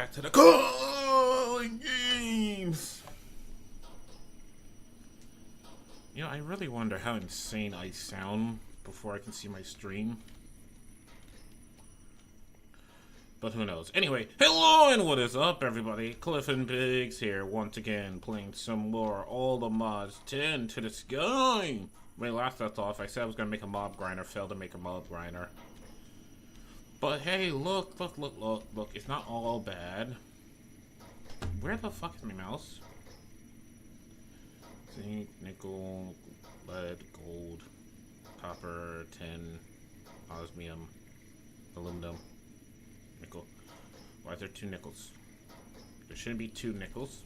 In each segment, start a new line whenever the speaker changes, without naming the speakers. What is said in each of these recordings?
back to the calling games. You know, I really wonder how insane I sound before I can see my stream. But who knows? Anyway, hello and what is up, everybody? Cliff and Biggs here, once again, playing some more All the Mods 10 to the Sky. My last left off, I said I was going to make a mob grinder, failed to make a mob grinder. But hey, look, it's not all bad. Where the fuck is my mouse? Zinc, nickel, lead, gold, copper, tin, osmium, aluminum, nickel. Why is there two nickels? There shouldn't be two nickels.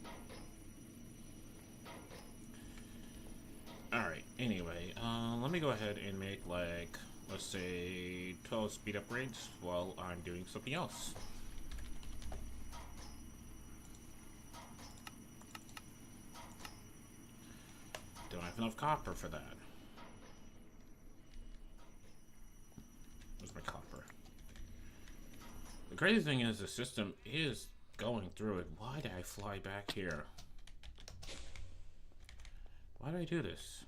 Alright, anyway, let me go ahead and make, like, let's say 12 speed upgrades while I'm doing something else. Don't have enough copper for that. Where's my copper? The crazy thing is the system is going through it. Why did I fly back here? Why did I do this?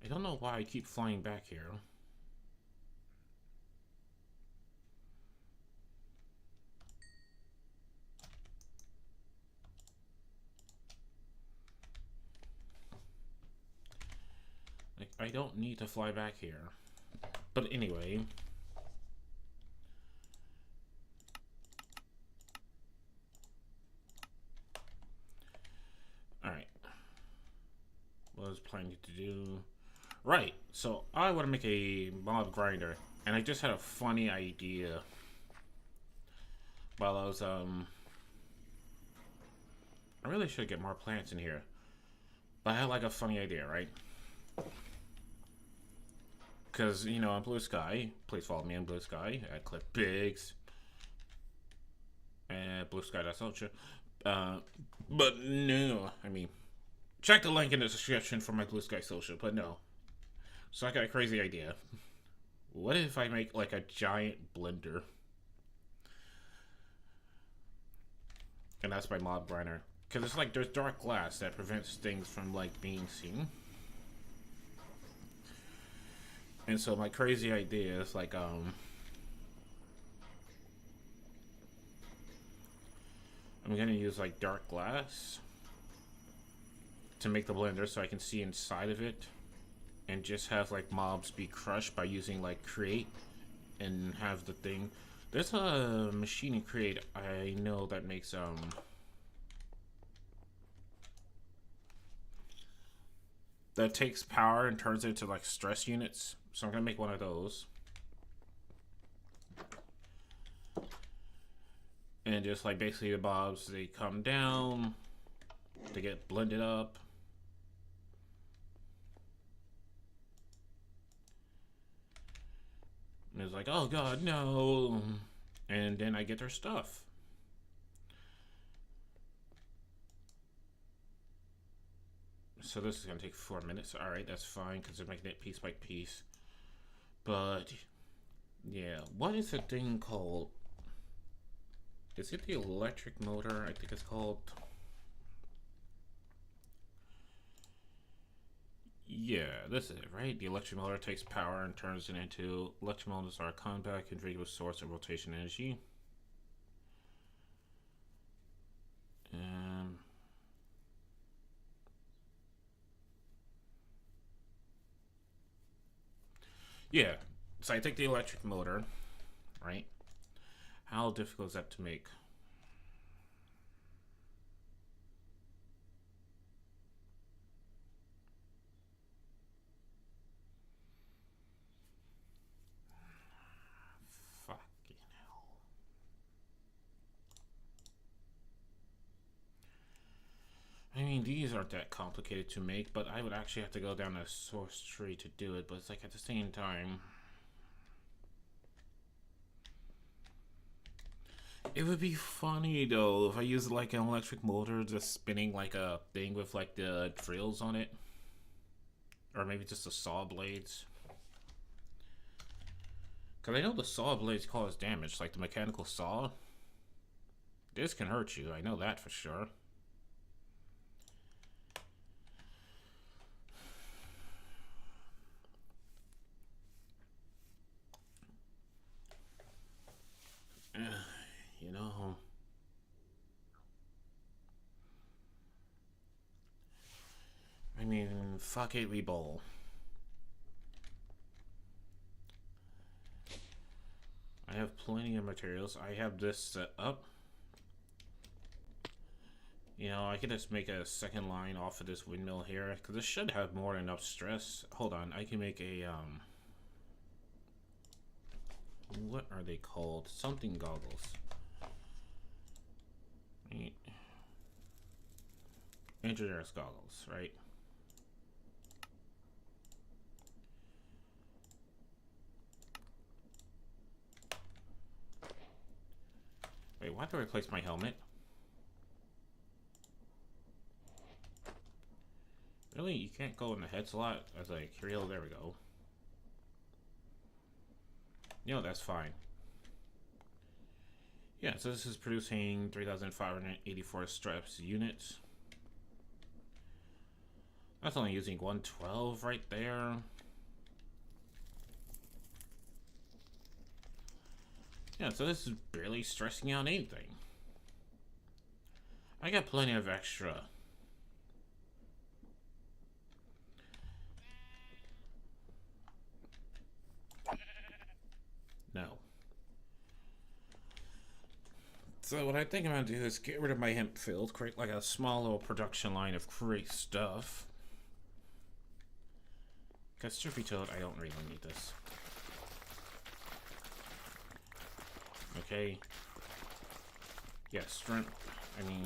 I don't know why I keep flying back here. Like, I don't need to fly back here. But anyway. Alright. What I was planning to do... Right, so I want to make a mob grinder, and I just had a funny idea while I was, I really should get more plants in here, but I had like a funny idea, right? Because, you know, on Blue Sky, please follow me on Blue Sky, at Cliff Biggs, and bluesky.social, but no, I mean, check the link in the description for my Blue Sky social, but no. So I got a crazy idea. What if I make like a giant blender? And that's my mob grinder. Because it's like there's dark glass that prevents things from like being seen. And so my crazy idea is like I'm gonna use like dark glass to make the blender so I can see inside of it. And just have like mobs be crushed by using like create and have the thing. There's a machine in create I know that makes that takes power and turns it into like stress units. So I'm gonna make one of those. And just like basically the mobs, they come down, they get blended up. And it's like, oh god, no. And then I get their stuff. So this is going to take 4 minutes. Alright, that's fine, because they're making it piece by piece. But, yeah. What is the thing called? Is it the electric motor? I think it's called... Yeah, this is it, right? The electric motor takes power and turns it into... Electric motors are a compact, contiguous source of rotation energy. Yeah, so I take the electric motor, right? How difficult is that to make? I mean, these aren't that complicated to make, but I would actually have to go down a source tree to do it, but it's like at the same time... It would be funny, though, if I used like an electric motor just spinning like a thing with like the drills on it. Or maybe just the saw blades. Because I know the saw blades cause damage, like the mechanical saw. This can hurt you, I know that for sure. You know... I mean, fuck it, we bowl. I have plenty of materials. I have this set up. You know, I could just make a second line off of this windmill here, because this should have more than enough stress. Hold on, I can make a, what are they called? Something goggles. Right. Engineer's goggles, right? Wait, why do I replace my helmet? Really? You can't go in the head slot? I was like, real, there we go. You know, that's fine. Yeah, so this is producing 3,584 straps units. That's only using 112 right there. Yeah, so this is barely stressing out anything. I got plenty of extra. No. So what I think I'm gonna do is get rid of my hemp field, create like a small little production line of great stuff. Because truth be told, I don't really need this. Okay. Yes, shrimp. I mean,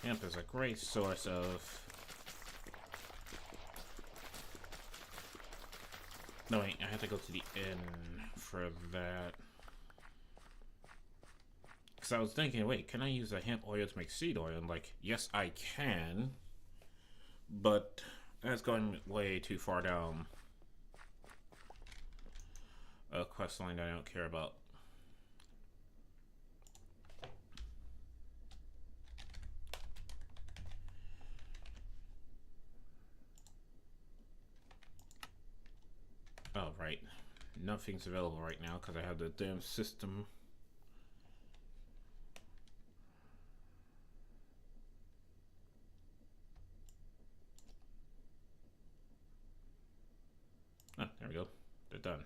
hemp is a great source of... No, wait, I have to go to the inn for that. Because I was thinking, wait, can I use a hemp oil to make seed oil? And like, yes, I can. But that's going way too far down a quest line that I don't care about. Oh, right. Nothing's available right now because I have the damn system. Oh, there we go. They're done.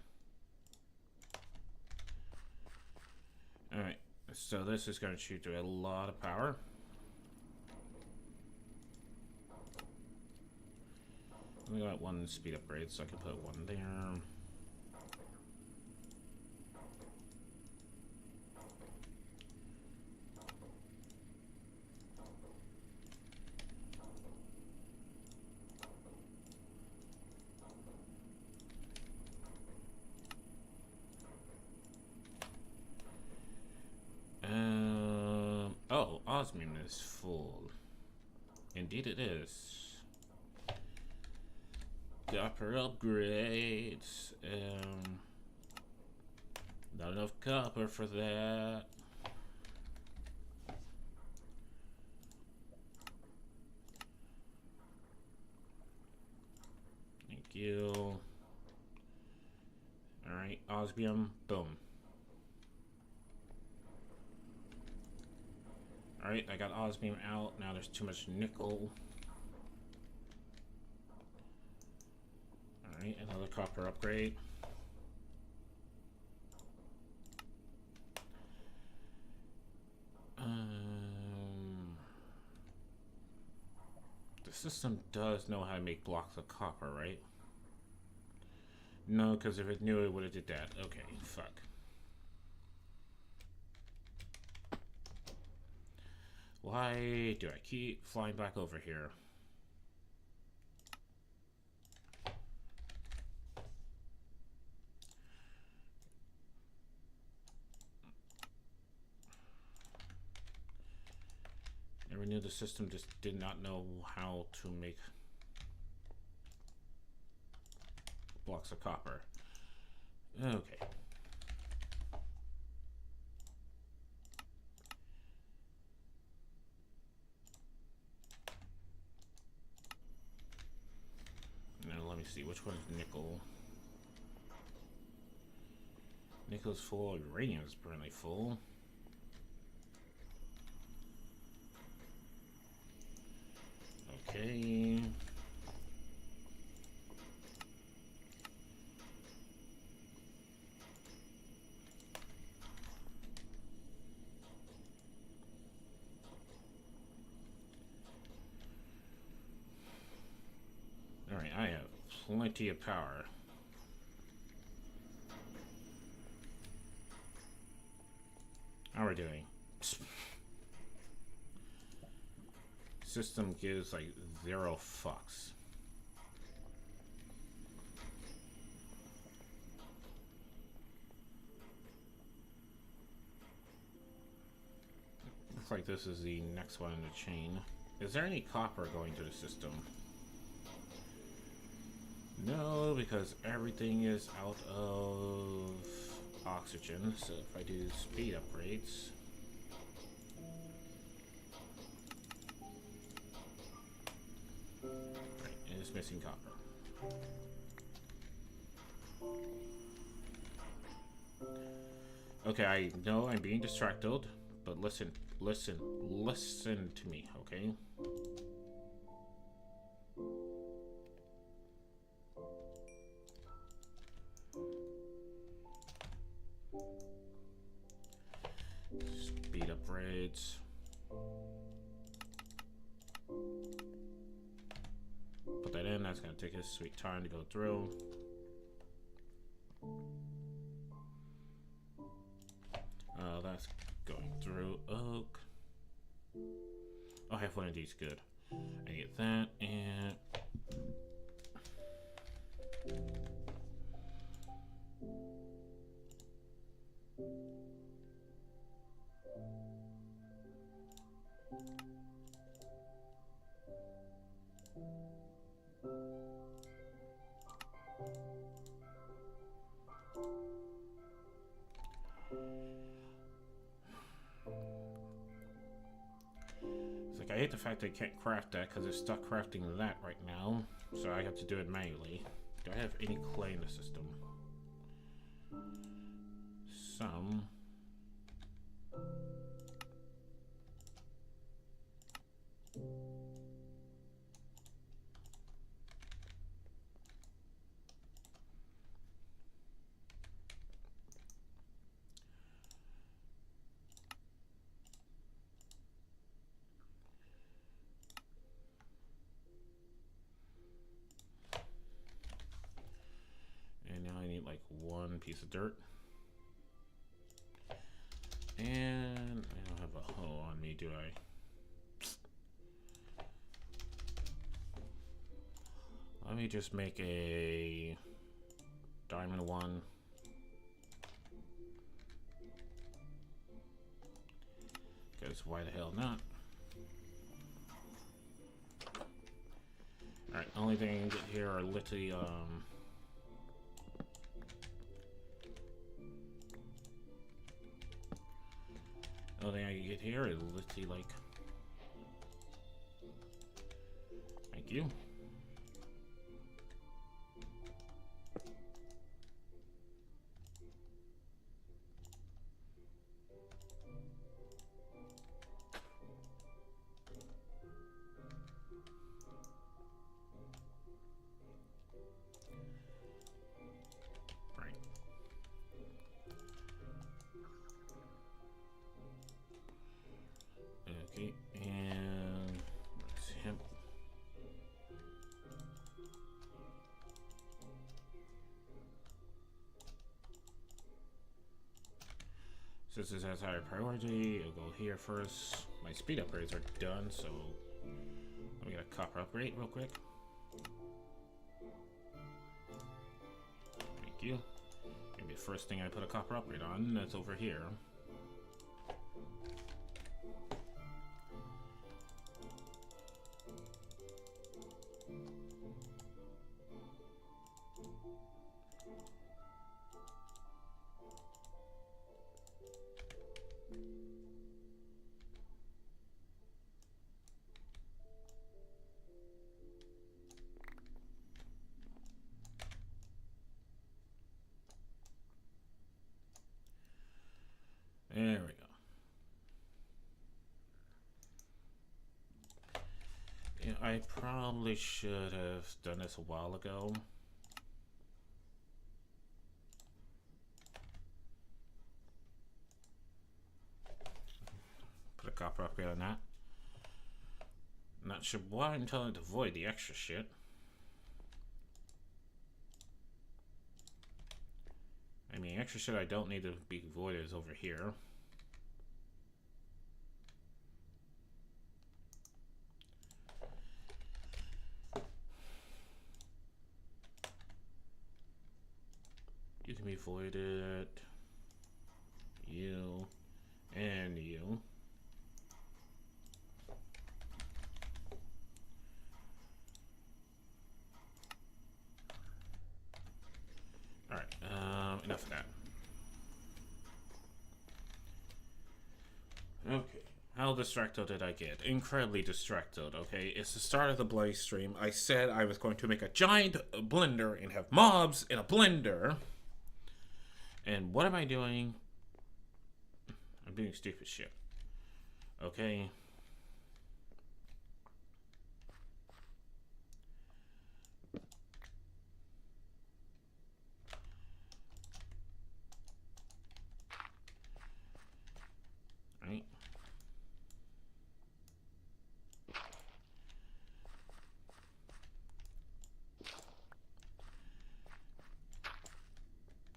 Alright, so this is going to shoot through a lot of power. We got one speed upgrade, so I can put one there. Oh, osmium is full. Indeed it is. Copper upgrades. Not enough copper for that. Thank you. Alright, osmium, boom. Alright, I got osmium out. Now there's too much nickel. Alright, another copper upgrade. The system does know how to make blocks of copper, right? No, because if it knew, it would have did that. Okay, fuck. Why do I keep flying back over here? Never knew the system just did not know how to make blocks of copper. Okay. see, which one's nickel? Nickel's full, uranium is apparently full. Okay. Alright, I have plenty of power. How are we doing? System gives like 0 fucks. Looks like this is the next one in the chain. Is there any copper going to the system? No, because everything is out of oxygen. So if I do speed upgrades, right, it is missing copper. Okay, I know I'm being distracted, but listen to me, okay? Speed upgrades. Put that in, that's gonna take a sweet time to go through. That's going through. Oak. Oh, I have one of these, good. I get that, and I hate the fact I can't craft that because it's stuck crafting that right now, so I have to do it manually. Do I have any clay in the system? Some. Like one piece of dirt, and I don't have a hoe on me, do I? Let me just make a diamond one, because why the hell not? Alright, only thing I can get here are literally the only thing I can get here is literally like, thank you. Okay, and where's him? Since this has higher priority, it'll go here first. My speed upgrades are done, so let me get a copper upgrade real quick. Thank you. Maybe the first thing I put a copper upgrade on, that's over here. There we go. Yeah, I probably should have done this a while ago. Put a copper upgrade on that. Not sure why I'm telling it to void the extra shit. I mean, extra shit I don't need to be voided is over here. You can be voided. You. And you. Alright, enough of that. Okay, how distracted did I get? Incredibly distracted, okay? It's the start of the Blaze stream. I said I was going to make a giant blender and have mobs in a blender. And what am I doing? I'm doing stupid shit. Okay. Right.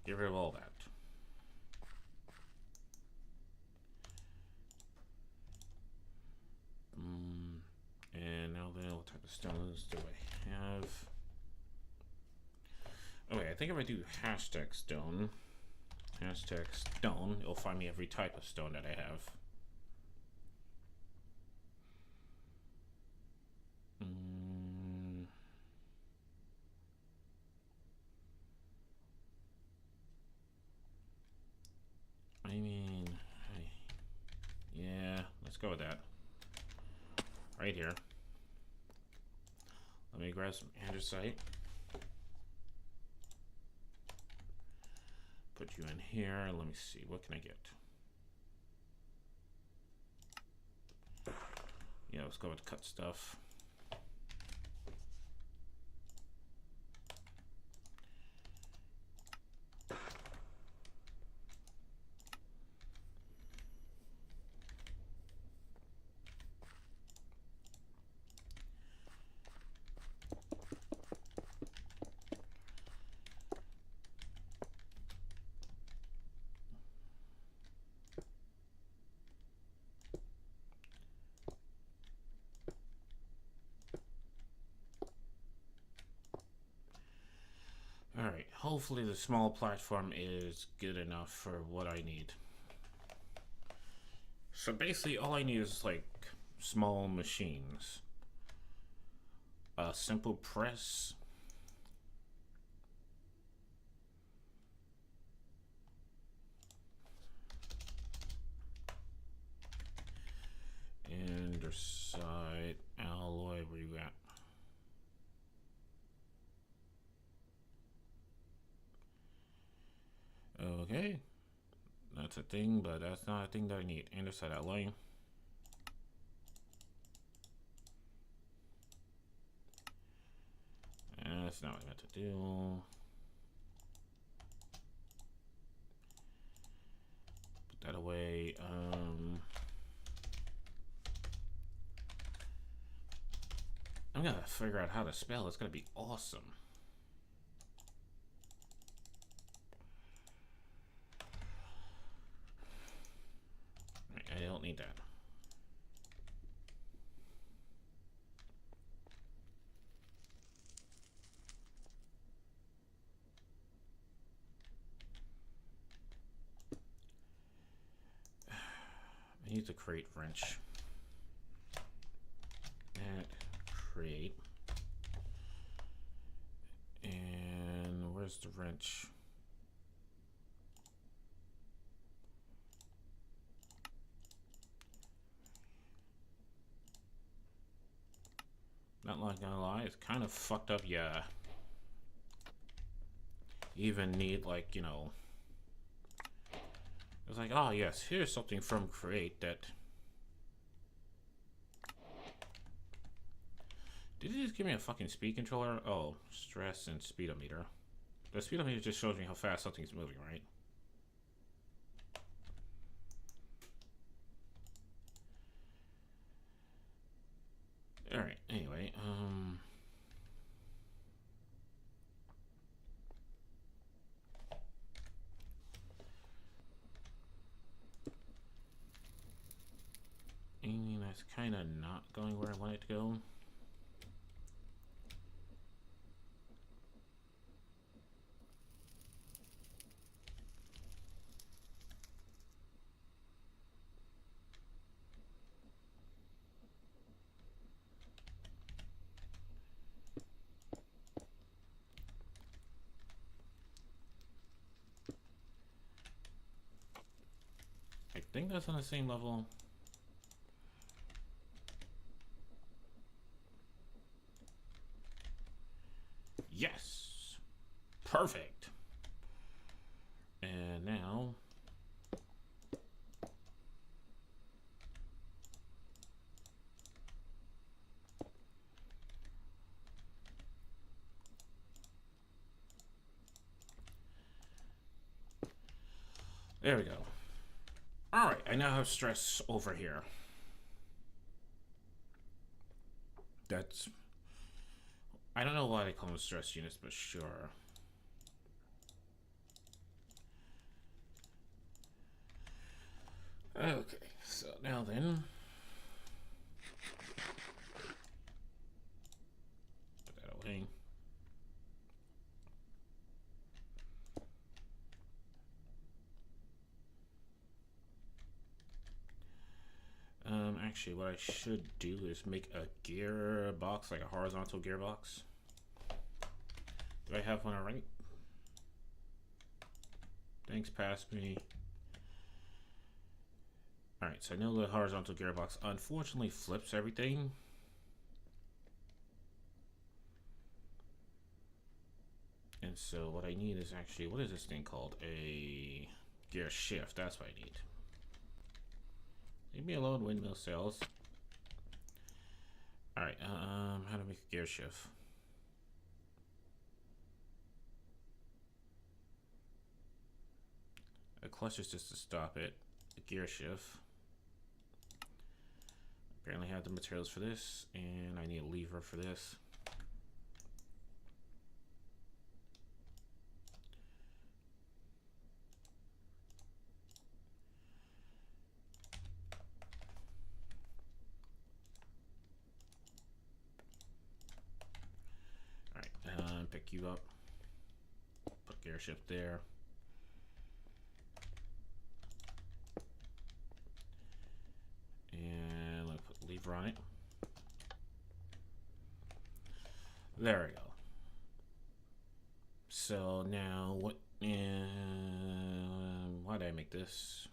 Get rid of all that. And now then, what type of stones do I have? Okay, I think if I do hashtag stone, it'll find me every type of stone that I have. I mean, yeah, let's go with that. Right here. Let me grab some andesite. Put you in here, and let me see, what can I get? Yeah, let's go with cut stuff. Alright, hopefully the small platform is good enough for what I need. So basically all I need is like small machines. A simple press. Andesite, alloy, where you at? Okay, that's a thing, but that's not a thing that I need. Andesite alloy. That's not what I meant to do. Put that away. I'm gonna figure out how to spell. It's gonna be awesome. I don't need that. I need to create wrench. And create. And where's the wrench? Not gonna lie, it's kind of fucked up. Yeah. You even need, like, you know, there's like, oh yes, here's something from Create that... Did it just give me a fucking speed controller? Oh, stress and speedometer. The speedometer just shows me how fast something's moving, right? Alright, anyway, that's kind of not going where I want it to go. I think that's on the same level. Yes! Perfect! And now... There we go. Alright, I now have stress over here. That's... I don't know why they call them stress units, but sure. Okay, so now then... Put that away. Actually, what I should do is make a gearbox, like a horizontal gearbox. Do I have one already? Thanks, pass me. Alright, so I know the horizontal gearbox unfortunately flips everything. And so what I need is actually, what is this thing called? A gear shift, that's what I need. Leave me alone, windmill cells. Alright, how to make a gear shift? A clutch is just to stop it. A gear shift. Apparently I have the materials for this, and I need a lever for this. Pick you up, put gear shift there, and let's put lever on it. There we go. So now what, why did I make this?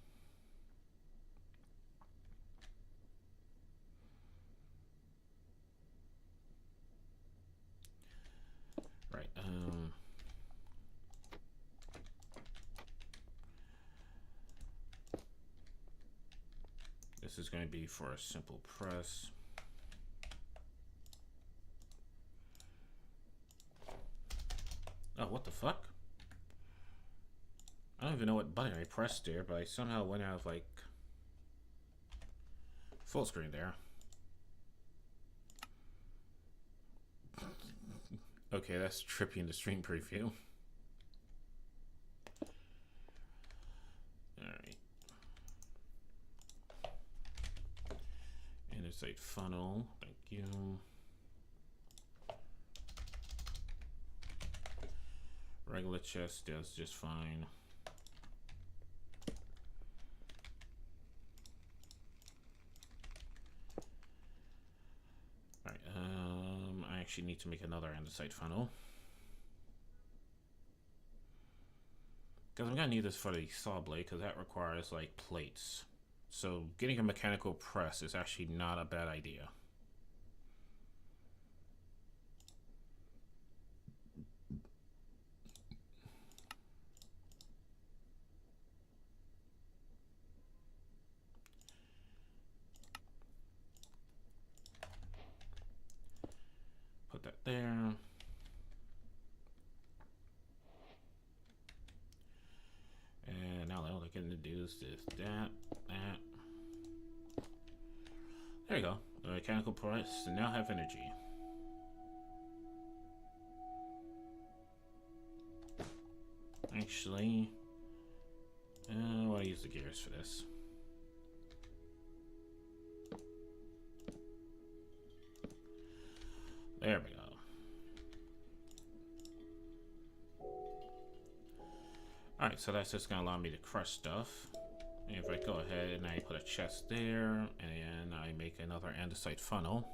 Right, this is going to be for a simple press. Oh, what the fuck? I don't even know what button I pressed there, but I somehow went out of like full screen there. Okay, that's trippy in the stream preview. Alright. Andesite funnel, thank you. Regular chest does just fine. Alright, I actually need to make another andesite funnel. Because I'm gonna need this for the saw blade, because that requires like plates. So getting a mechanical press is actually not a bad idea. can do this, that. There you go. The mechanical parts now have energy. Actually, I want to use the gears for this. There we go. Alright, so that's just going to allow me to crush stuff. And if I go ahead and I put a chest there, and I make another andesite funnel.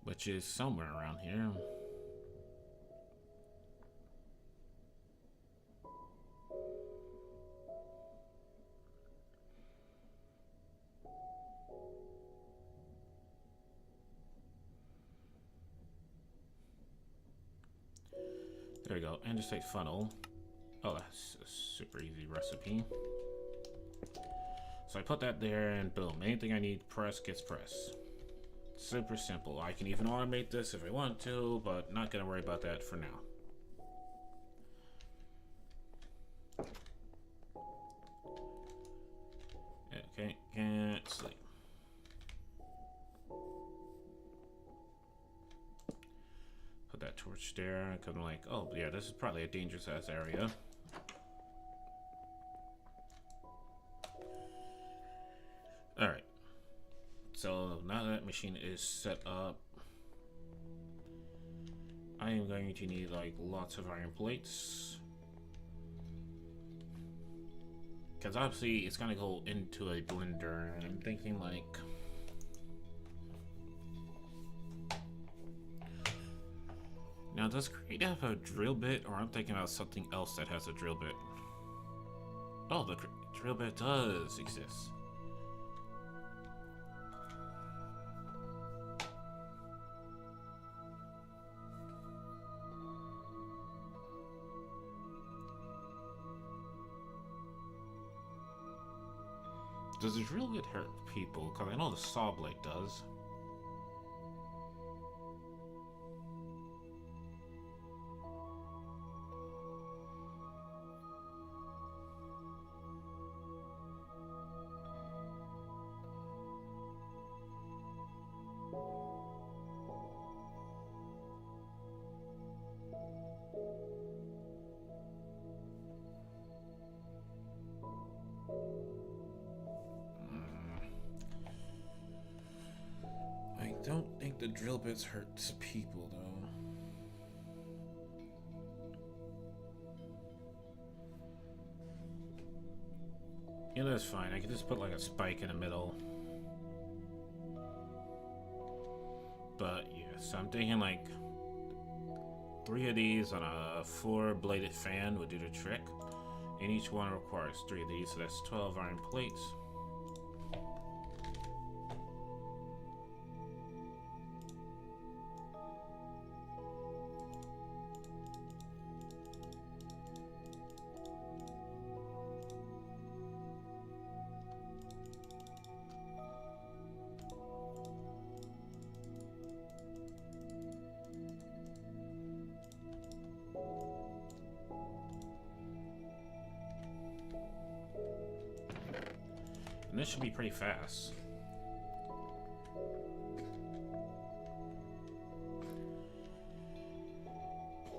Which is somewhere around here. There we go, andesite funnel. Oh, that's a super easy recipe. So I put that there and boom, anything I need press gets pressed. Super simple. I can even automate this if I want to, but not gonna worry about that for now. Okay, can't sleep. Put that torch there, because I'm like, oh yeah, this is probably a dangerous ass area. Alright. So now that machine is set up, I am going to need like lots of iron plates. Because obviously it's gonna go into a blender, and I'm thinking like, now does Create have a drill bit, or I'm thinking about something else that has a drill bit? Oh, the drill bit does exist. Does the drill bit hurt people? Because I know the saw blade does. I don't think the drill bits hurts people though. Yeah, that's fine. I can just put like a spike in the middle. But yes, I'm thinking like 3 of these on a 4-bladed fan would do the trick. And each one requires 3 of these, so that's 12 iron plates. And this should be pretty fast.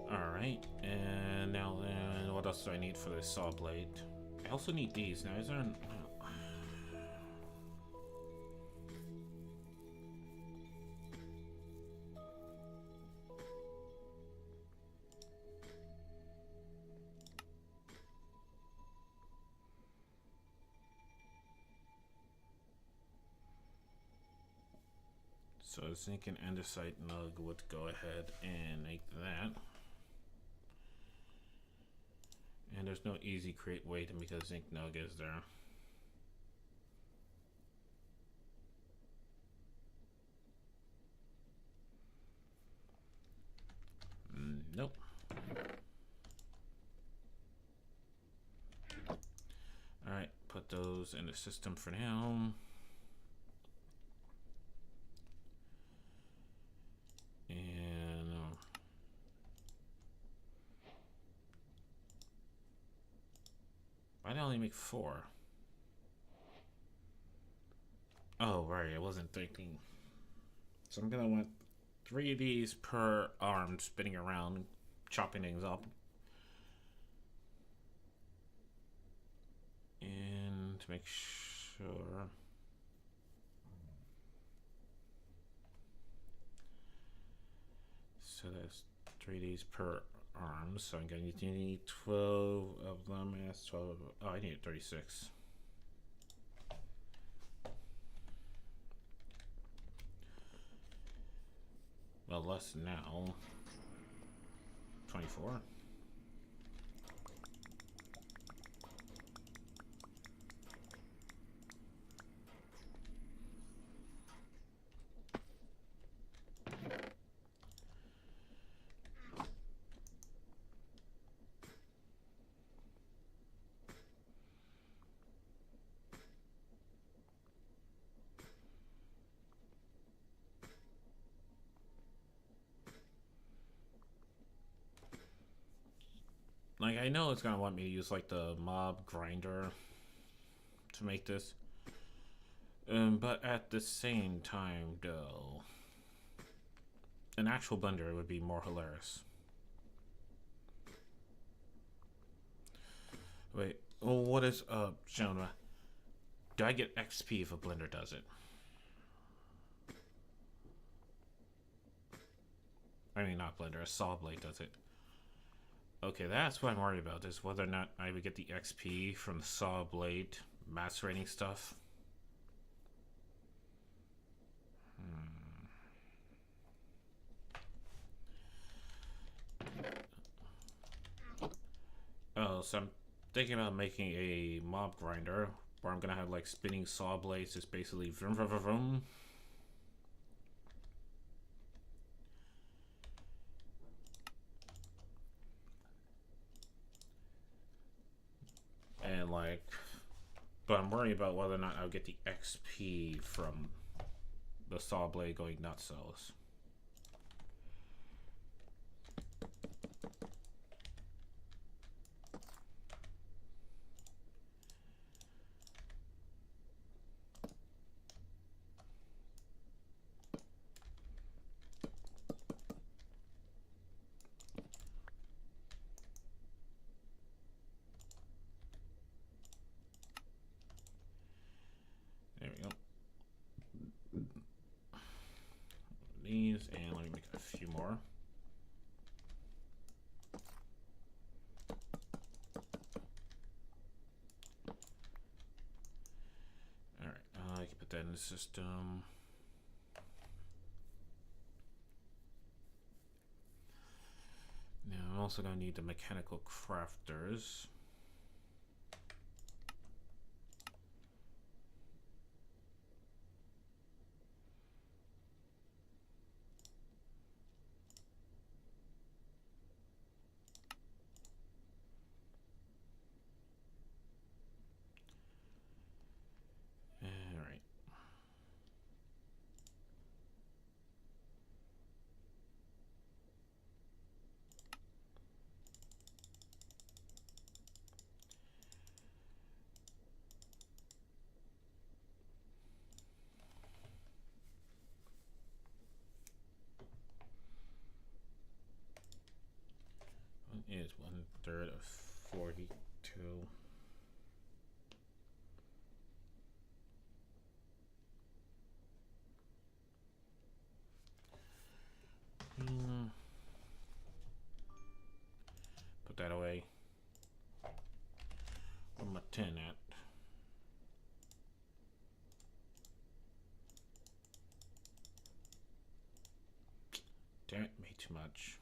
Alright, and now then, what else do I need for this saw blade? I also need these. Now, is there an... So zinc and andesite nug would go ahead and make that. And there's no easy create way to make a zinc nug, is there? Nope. Alright, put those in the system for now. And why did I only make 4? Oh, right, I wasn't thinking. So I'm gonna want 3 of these per arm spinning around, chopping things up. And to make sure. So that's 3 of these per arm. So I'm gonna need 12 of them. That's 12. Oh, I need 36. Well, less now. 24. Like, I know it's gonna want me to use like the mob grinder to make this. But at the same time, though, an actual blender would be more hilarious. Wait, well, what is genre? Do I get XP if a blender does it? I mean, not blender, a saw blade does it. Okay, that's what I'm worried about, is whether or not I would get the XP from the saw blade macerating stuff. Oh, so I'm thinking about making a mob grinder where I'm gonna have like spinning saw blades, just basically vroom vroom vroom vroom. And like, but I'm worried about whether or not I'll get the XP from the saw blade going nutsos. There we go. These, and let me make a few more. Alright, I can put that in the system. Now I'm also going to need the mechanical crafters. Alright. Is 1/3 of 42. Put that away. Where's my 10 at? Damn it, made too much.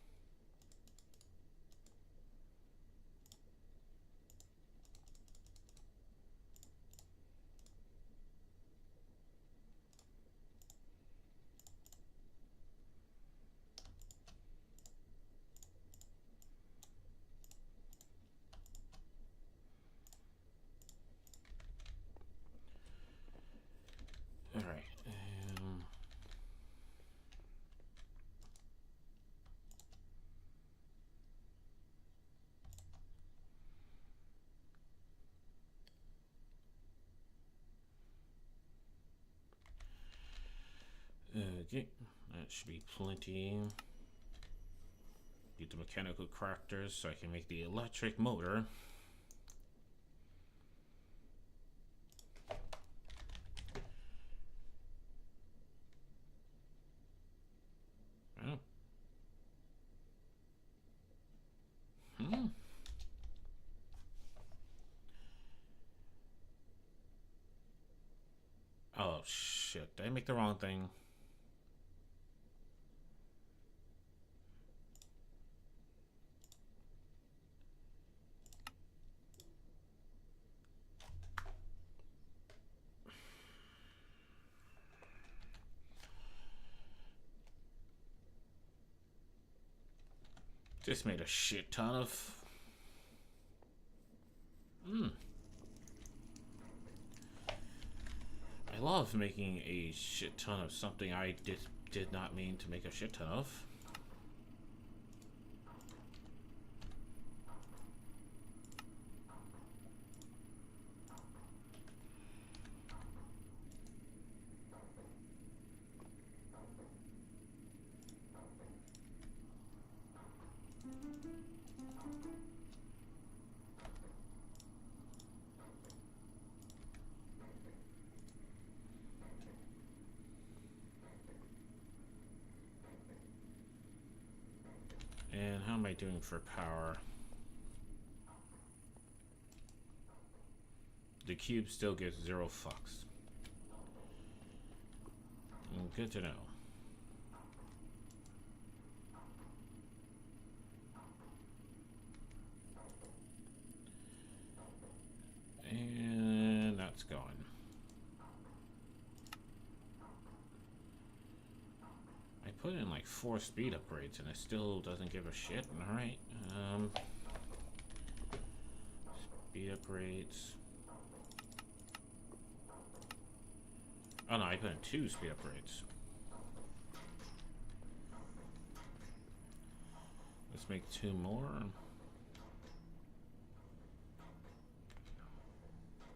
Okay, that should be plenty. Get the mechanical crafters so I can make the electric motor. Oh. Oh shit, did I make the wrong thing? Just made a shit ton of... I love making a shit ton of something I did not mean to make a shit ton of. And how am I doing for power? The cube still gets 0 fucks. Good to know. And that's going. I put in like 4 speed upgrades and it still doesn't give a shit. Alright. Speed upgrades. Oh no, I put in 2 speed upgrades. Let's make 2 more.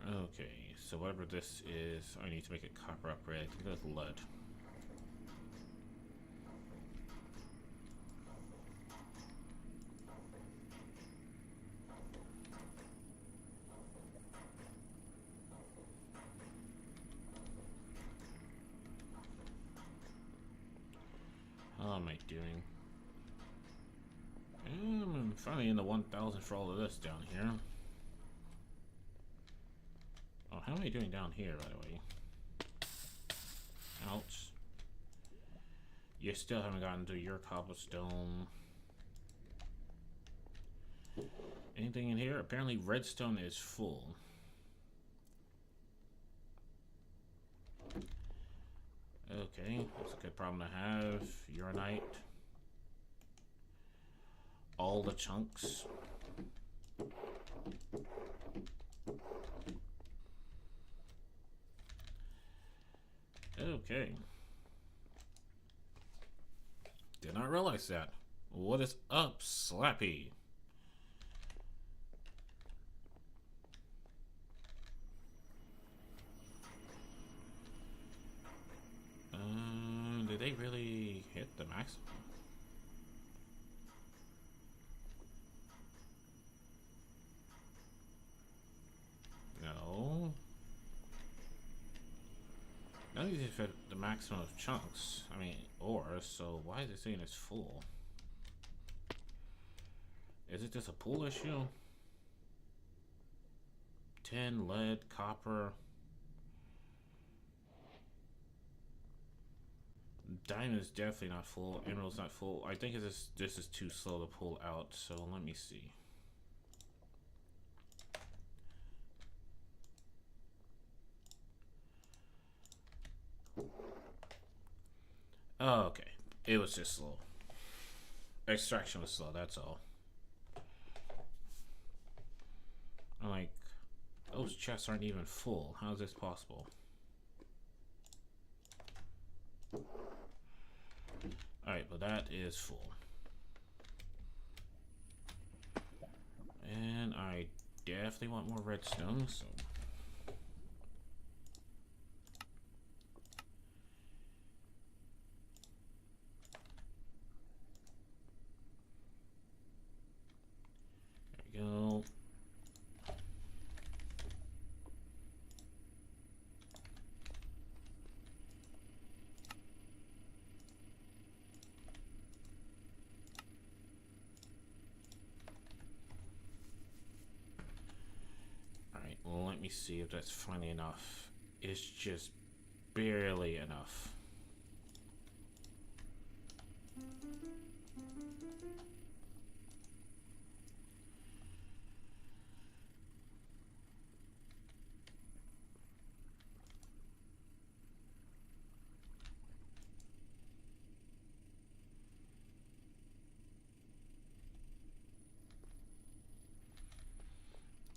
Okay, so whatever this is, I need to make a copper upgrade. I think that's lead. How am I doing? I'm finally in the 1,000 for all of this down here. Oh, how am I doing down here, by the way? Ouch. You still haven't gotten to your cobblestone. Anything in here? Apparently redstone is full. Okay, that's a good problem to have. Uranite. All the chunks. Okay. Did not realize that. What is up, Slappy? Did they really hit the maximum? No. None of these fit the maximum of chunks. I mean, ores, so why is it saying it's full? Is it just a pool issue? Tin, lead, copper. Diamond's definitely not full. Emerald's not full. I think this is too slow to pull out, so let me see. Oh, okay. It was just slow. Extraction was slow, that's all. I'm like, those chests aren't even full. How is this possible? Alright, but that is full. And I definitely want more redstone, so... see if that's funny enough. It's just barely enough.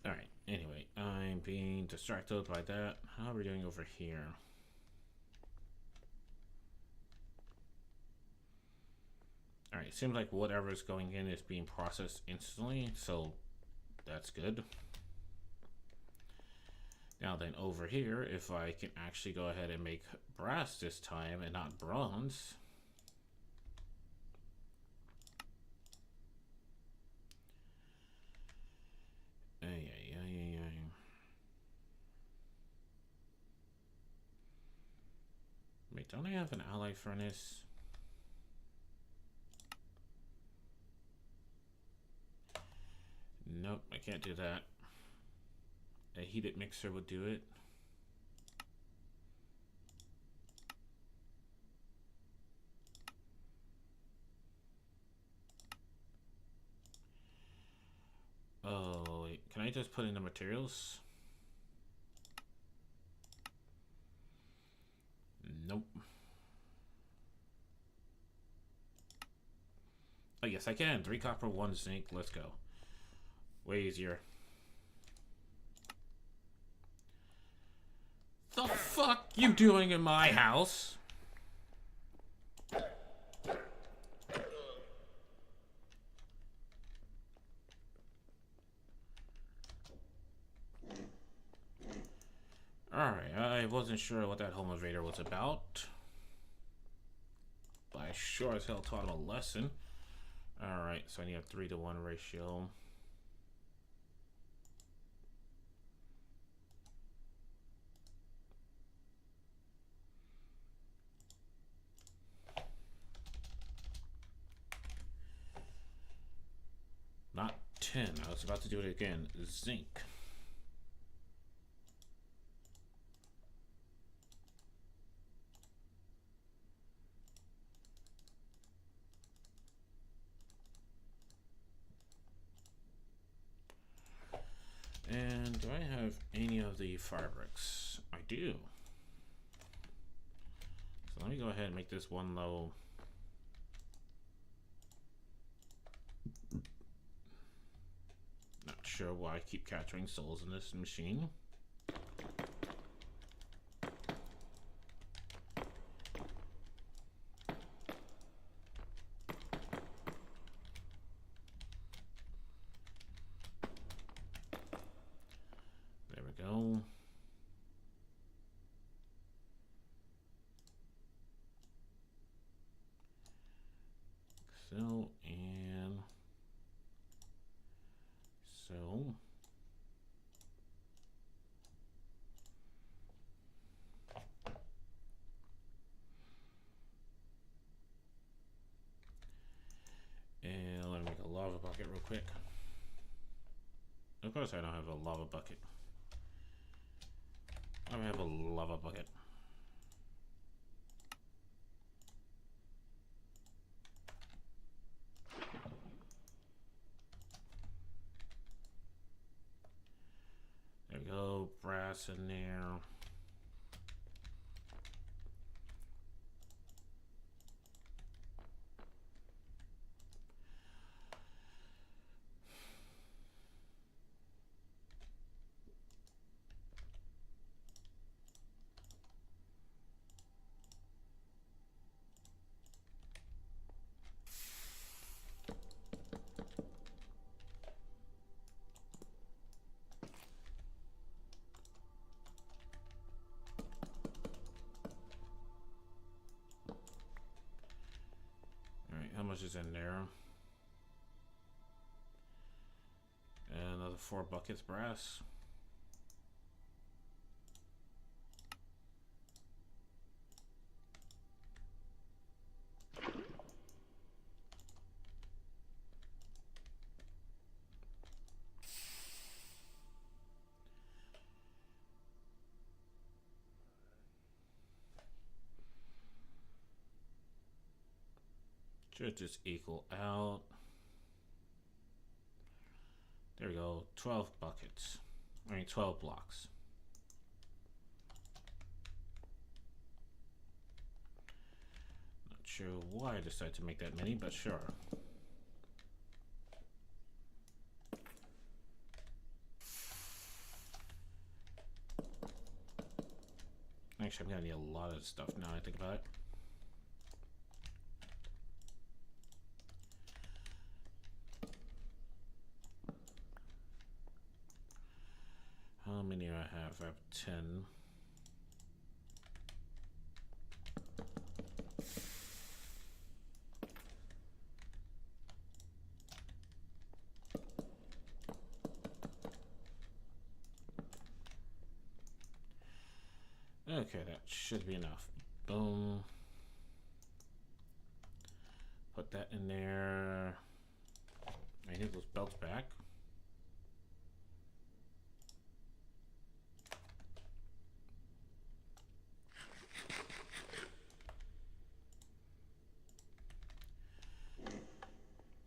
Alright, anyway, I'm being distracted by that. How are we doing over here? Alright, seems like whatever's going in is being processed instantly, so that's good. Now then, over here, if I can actually go ahead and make brass this time and not bronze. Wait, don't I have an ally furnace? Nope, I can't do that. A heated mixer would do it. Oh, wait, can I just put in the materials? Nope. Oh, yes, I can. 3 copper, 1 zinc. Let's go. Way easier. The fuck you doing in my house? Alright, I wasn't sure what that home invader was about. But I sure as hell taught him a lesson. Alright, so I need a 3-to-1 ratio. Not 10. I was about to do it again. Zinc. And do I have any of the fire bricks? I do. So let me go ahead and make this one low. Not sure why I keep capturing souls in this machine. There we go. So, and so. And let me make a lava bucket real quick. Of course I don't have a lava bucket. I have a lava bucket. There we go, brass in there. How much is in there? And another 4 buckets brass. Should just equal out. There we go, 12 buckets. 12 blocks. Not sure why I decided to make that many, but sure. Actually, I'm gonna need a lot of stuff now I think about it. How many do I have? I have 10. Okay, that should be enough. Boom. Put that in there. I need those belts back.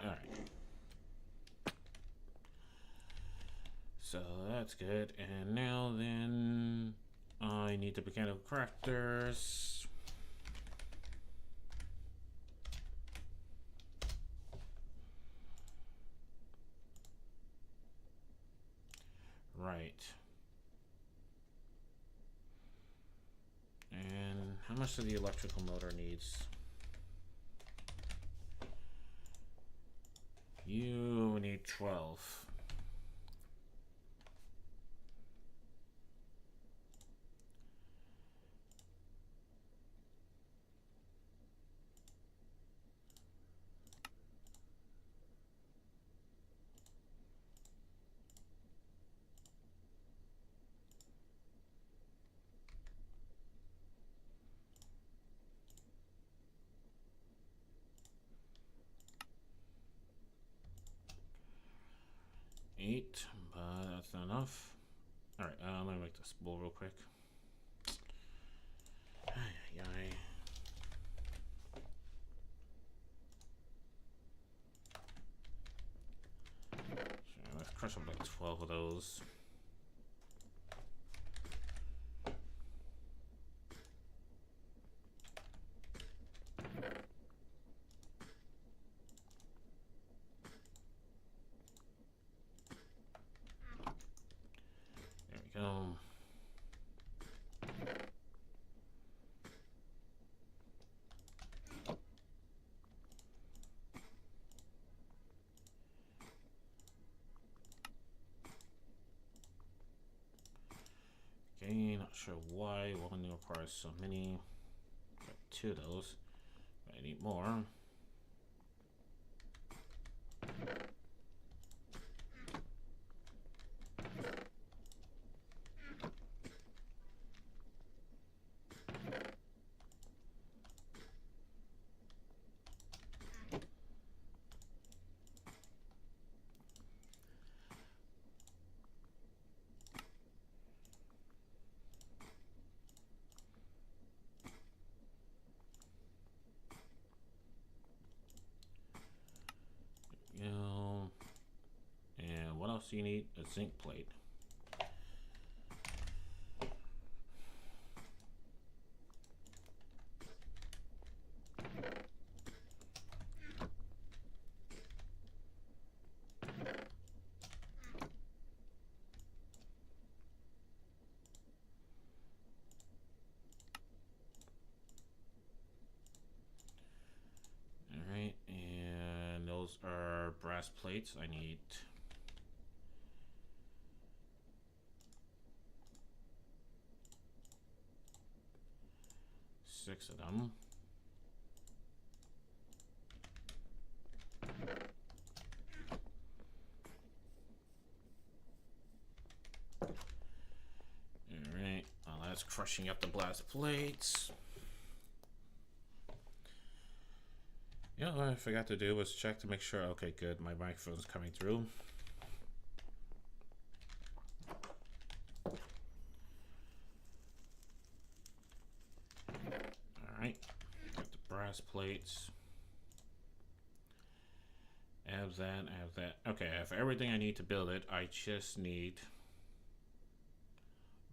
Alright. So that's good. And now then I need the mechanical crafters. Right. And how much do the electrical motor needs? You need 12. Eight, but that's not enough. Alright, let me make this bowl real quick. Ay. Sure, let's crush up like 12 of those. There we go. Okay, not sure why one requires so many. Got 2 of those. I need more. And what else do you need? A zinc plate. Alright, and those are brass plates. I need 6 of them. Alright, well, that's crushing up the brass plates. Yeah, what I forgot to do was check to make sure. Okay, good, my microphone's coming through. Alright, got the brass plates. Have that, have that. Okay, I have everything I need to build it. I just need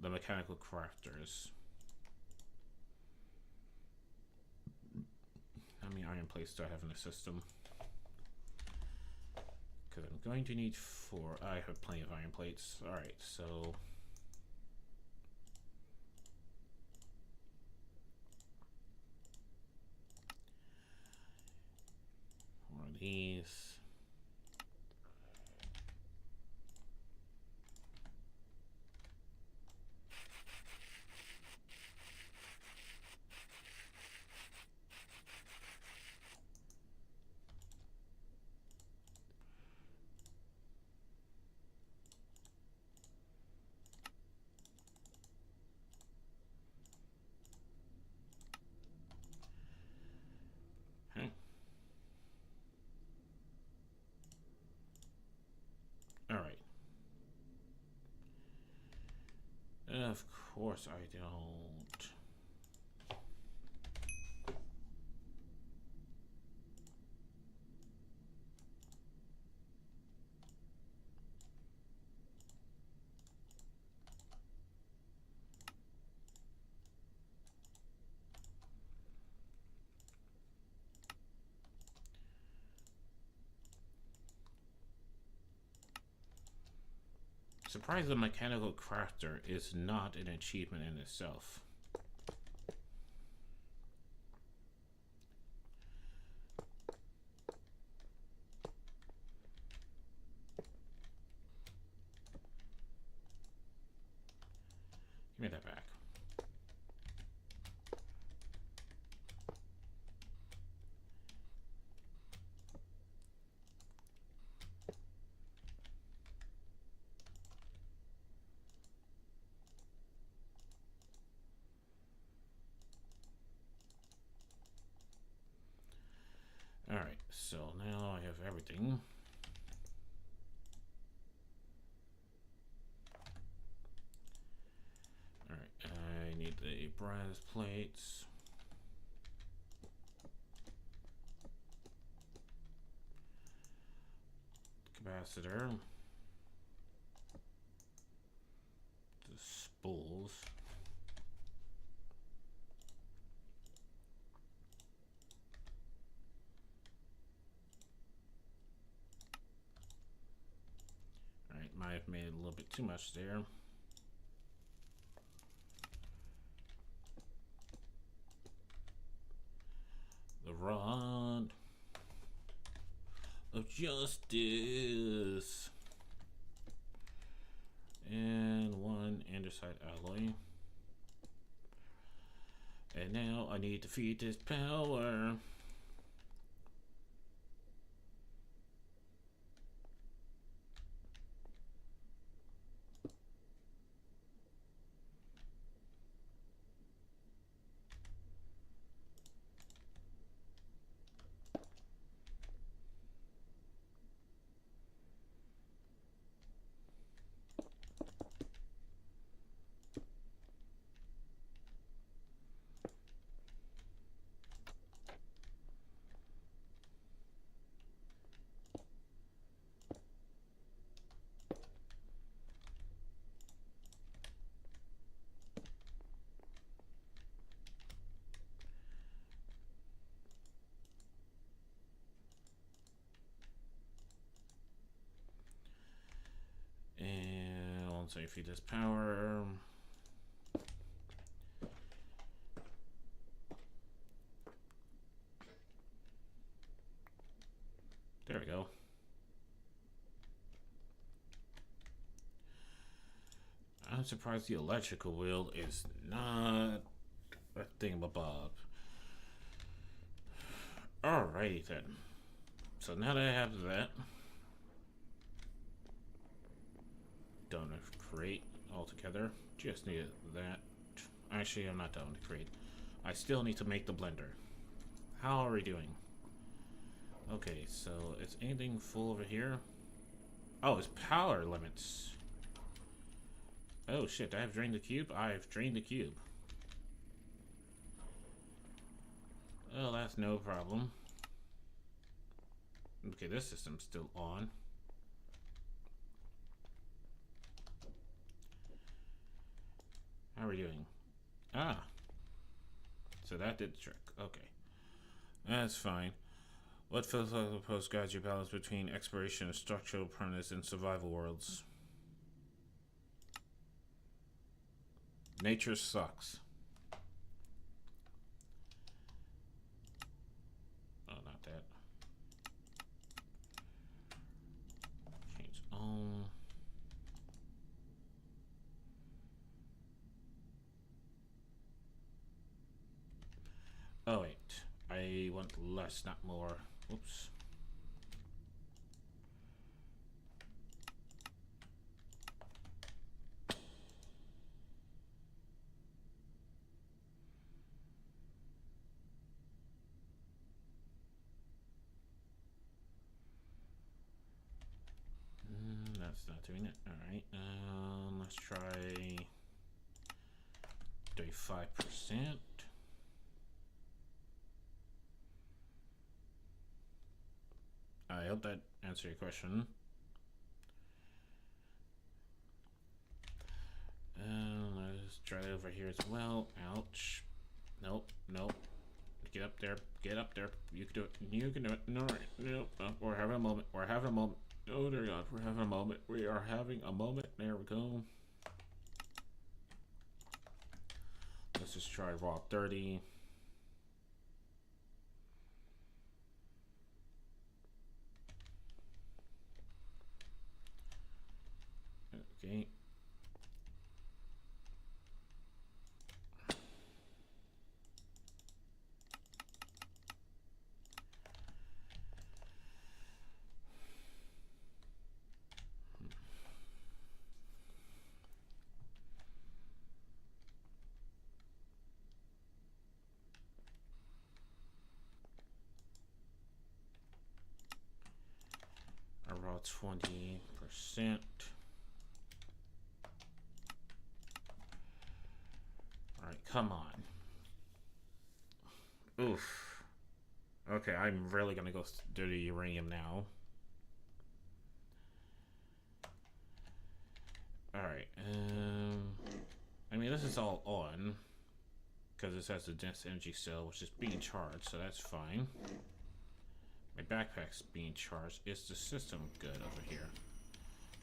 the mechanical crafters. How many iron plates do I have in the system? Because I'm going to need 4. I have plenty of iron plates. Alright, so... One of these. Alright. Of course I don't. Surprised the mechanical crafter is not an achievement in itself. Give me that back. Alright, so now I have everything. Alright, I need the brass plates. Capacitor. The spools. Might have made a little bit too much there. The rod of justice. And 1 andesite alloy. And now I need to feed this power. And once I feed this power, there we go. I'm surprised the electrical wheel is not a thingamabob. Alrighty then. So now that I have that, done with create altogether. Just need that. Actually, I'm not done with create. I still need to make the blender. How are we doing? Okay, so is anything full over here? Oh, it's power limits. Oh shit, I have drained the cube? I've drained the cube. Oh, that's no problem. Okay, this system's still on. How are we doing? Ah. So that did the trick. Okay. That's fine. What philosophical approach guides your balance between exploration and structural permanence in survival worlds? Nature sucks. Oh, not that. Change on. Oh wait, I want less, not more. Oops. That's not doing it. All right. Let's try 35%. I hope that answered your question. Let's try it over here as well. Ouch. Nope. Nope. Get up there. Get up there. You can do it. You can do it. No, no. We're having a moment. We're having a moment. Oh dear God. We're having a moment. We are having a moment. There we go. Let's just try raw 30. Okay. Raw 20%. Alright, come on. Oof. Okay, I'm really gonna go do the uranium now. Alright, I mean, this is all on. Because this has the dense energy cell, which is being charged, so that's fine. My backpack's being charged. Is the system good over here?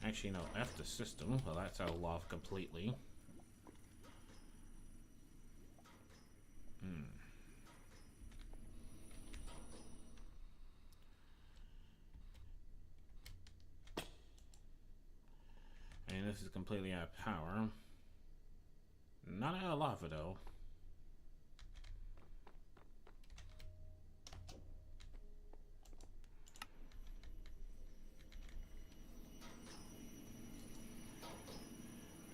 Actually, no, F the system. Well, that's out of love completely. I mean, this is completely out of power. Not out of lava, though.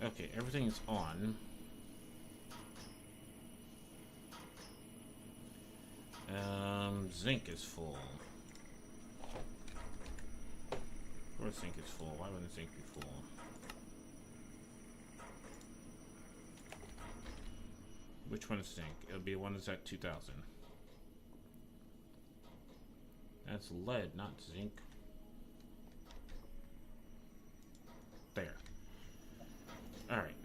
Okay, everything is on. Zinc is full. Of course zinc is full. Why wouldn't zinc be full? Which one is zinc? It'll be the one that's at 2000. That's lead, not zinc. There. Alright.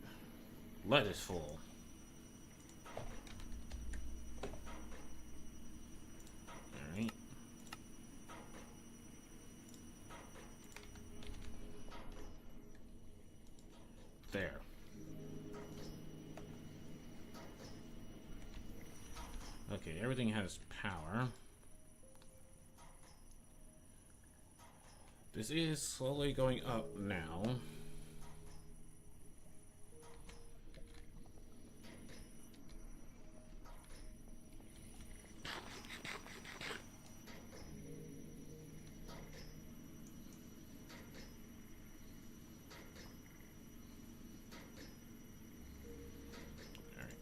Lead is full. Alright. There. Okay, everything has power. This is slowly going up now.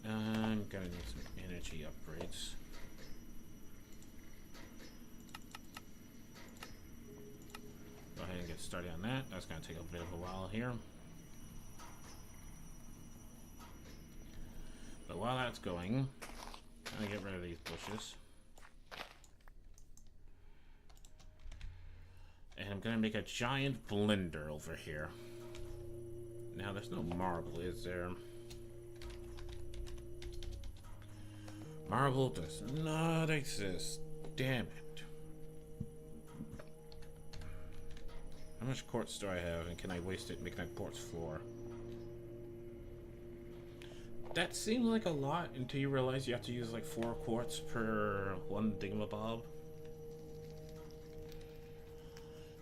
I'm gonna need some energy upgrades. Go ahead and get started on that. That's gonna take a bit of a while here. But while that's going, I'm gonna get rid of these bushes. gonna make a giant blender over here. Now, there's no marble, is there? Marble does not exist. Damn it. How much quartz do I have, and can I waste it making a quartz floor? That seemed like a lot until you realize you have to use like 4 quartz per one thingamabob.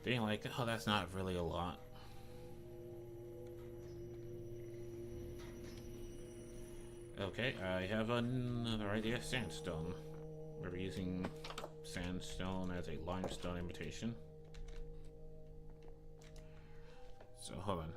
Then you're like, oh, that's not really a lot. Okay, I have another idea. Sandstone. We're using sandstone as a limestone imitation. So, hold on.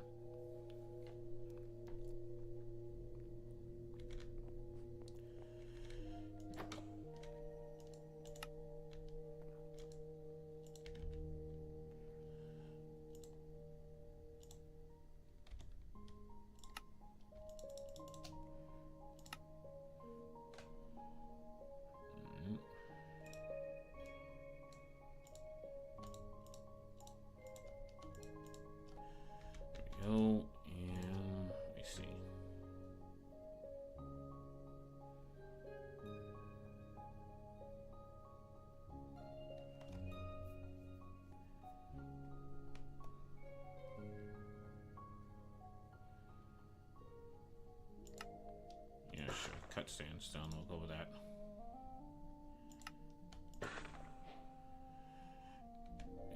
Go and let me see. Yeah, sure. Cut sandstone. We'll go with that.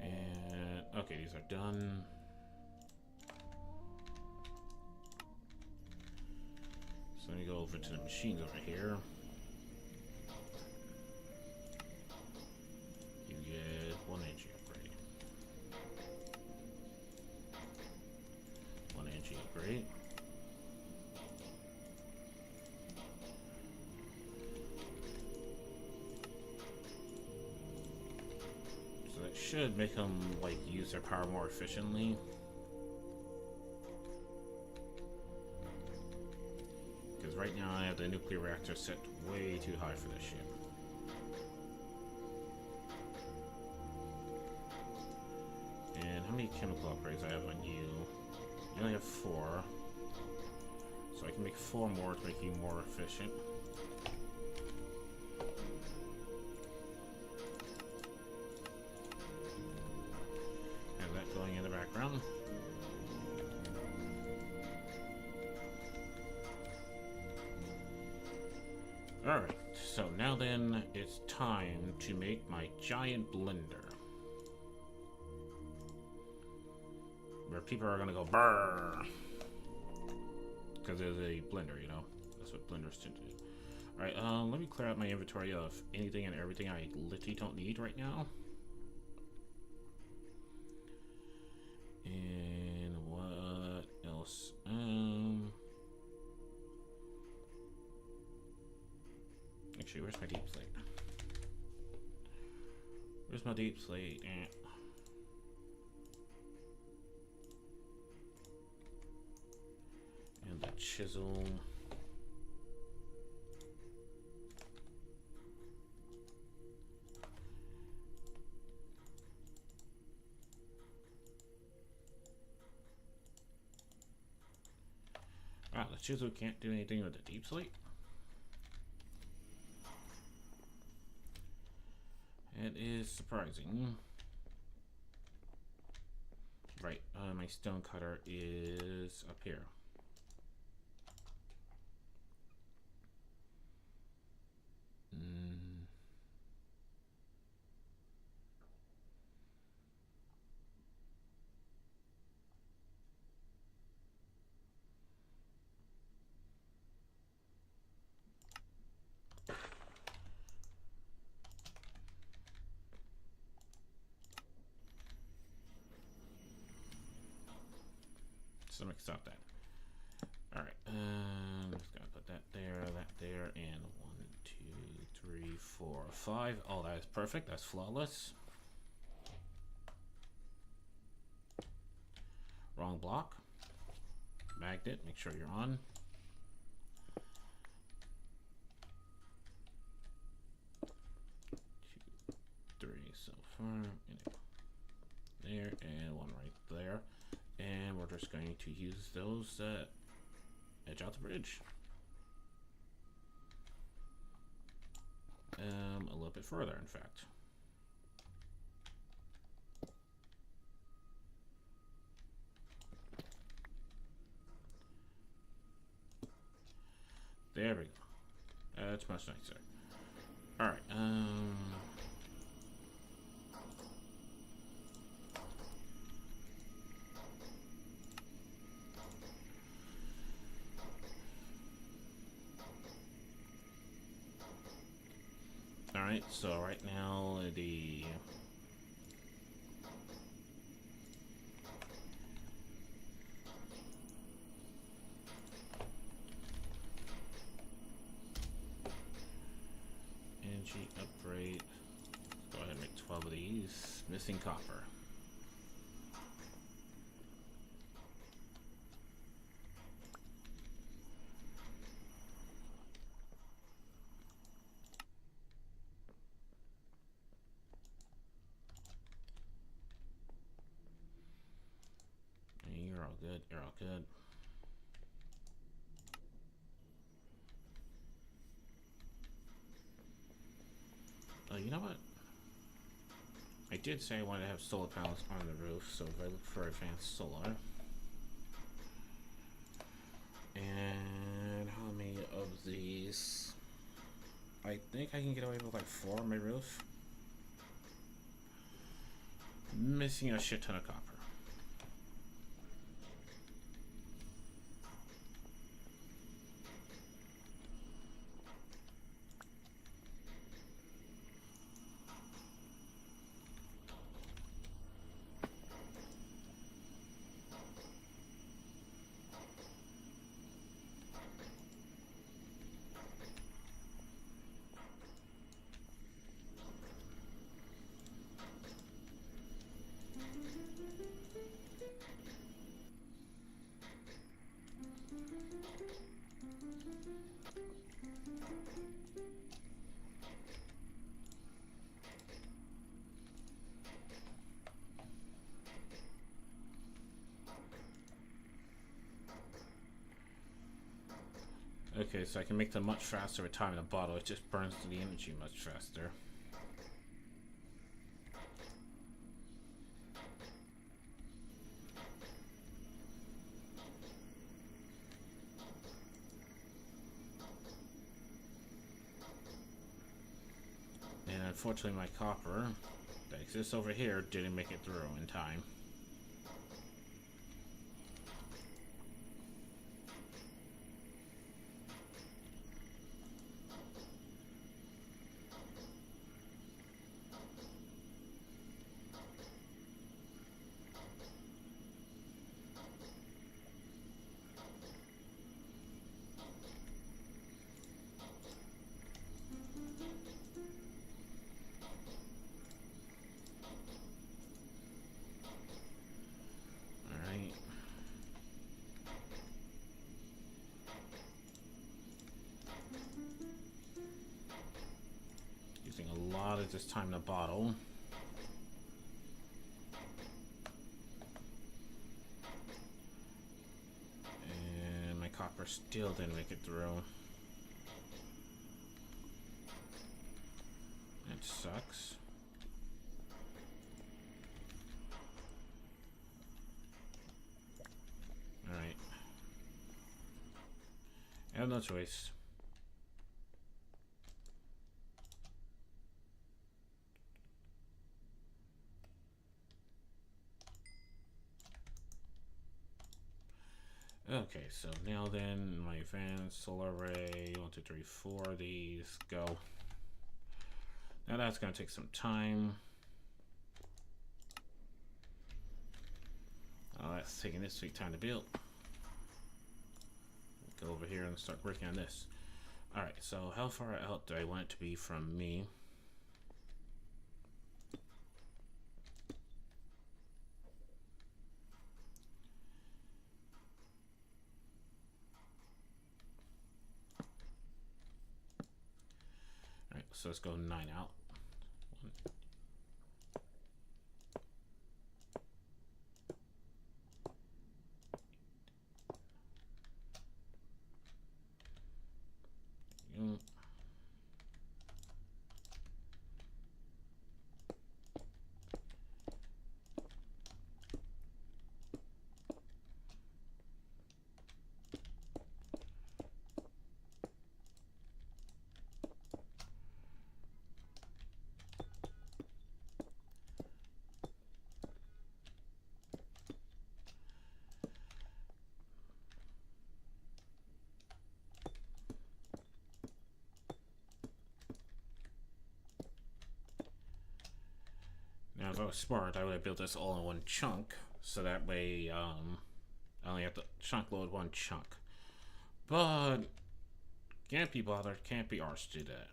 And okay, these are done. So let me go over to the machines over here. You get 1 energy upgrade. 1 energy upgrade. So that should make them like use their power more efficiently. Right now I have the nuclear reactor set way too high for this ship. And how many chemical upgrades I have on you? You only have 4. So I can make 4 more to make you more efficient. Have that going in the background. Alright, so now then, it's time to make my giant blender. Where people are gonna go brrr. Because there's a blender, you know? That's what blenders tend to do. Alright, let me clear out my inventory of anything and everything I literally don't need right now. And what else? Actually, where's my deep slate? Where's my deep slate? And the chisel. Wow, the chisel can't do anything with the deep slate? It is surprising. Right, my stone cutter is up here. So let me stop that. Alright, just gotta put that there, and 1, 2, 3, 4, 5. Oh, that is perfect. That's flawless. Wrong block. Magnet, make sure you're on. Two, 3, so far. there, and one right there. And we're just going to use those edge out the bridge. A little bit further, in fact. There we go. That's much nicer. Alright, Alright, so right now the energy upgrade. Go ahead and make 12 of these. Missing copper. You're all good. You're all good. You know what? I did say I wanted to have solar panels on the roof, so if I look for advanced solar. And how many of these? I think I can get away with like 4 on my roof. Missing a shit ton of copper. Okay, so I can make them much faster with time in a bottle. It just burns the energy much faster. And unfortunately my copper that exists over here didn't make it through in time. A lot of this time in a bottle. And my copper still didn't make it through. That sucks. Alright. I have no choice. Okay, so now then, my advanced solar array, 1, 2, 3, 4 of these, go. Now that's going to take some time. Oh, that's taking this sweet time to build. Go over here and start working on this. Alright, so how far out do I want it to be from me? So let's go 9 out. 1, if I was smart, I would have built this all in one chunk, so that way I only have to chunk load one chunk. But can't be bothered, can't be arsed to do that.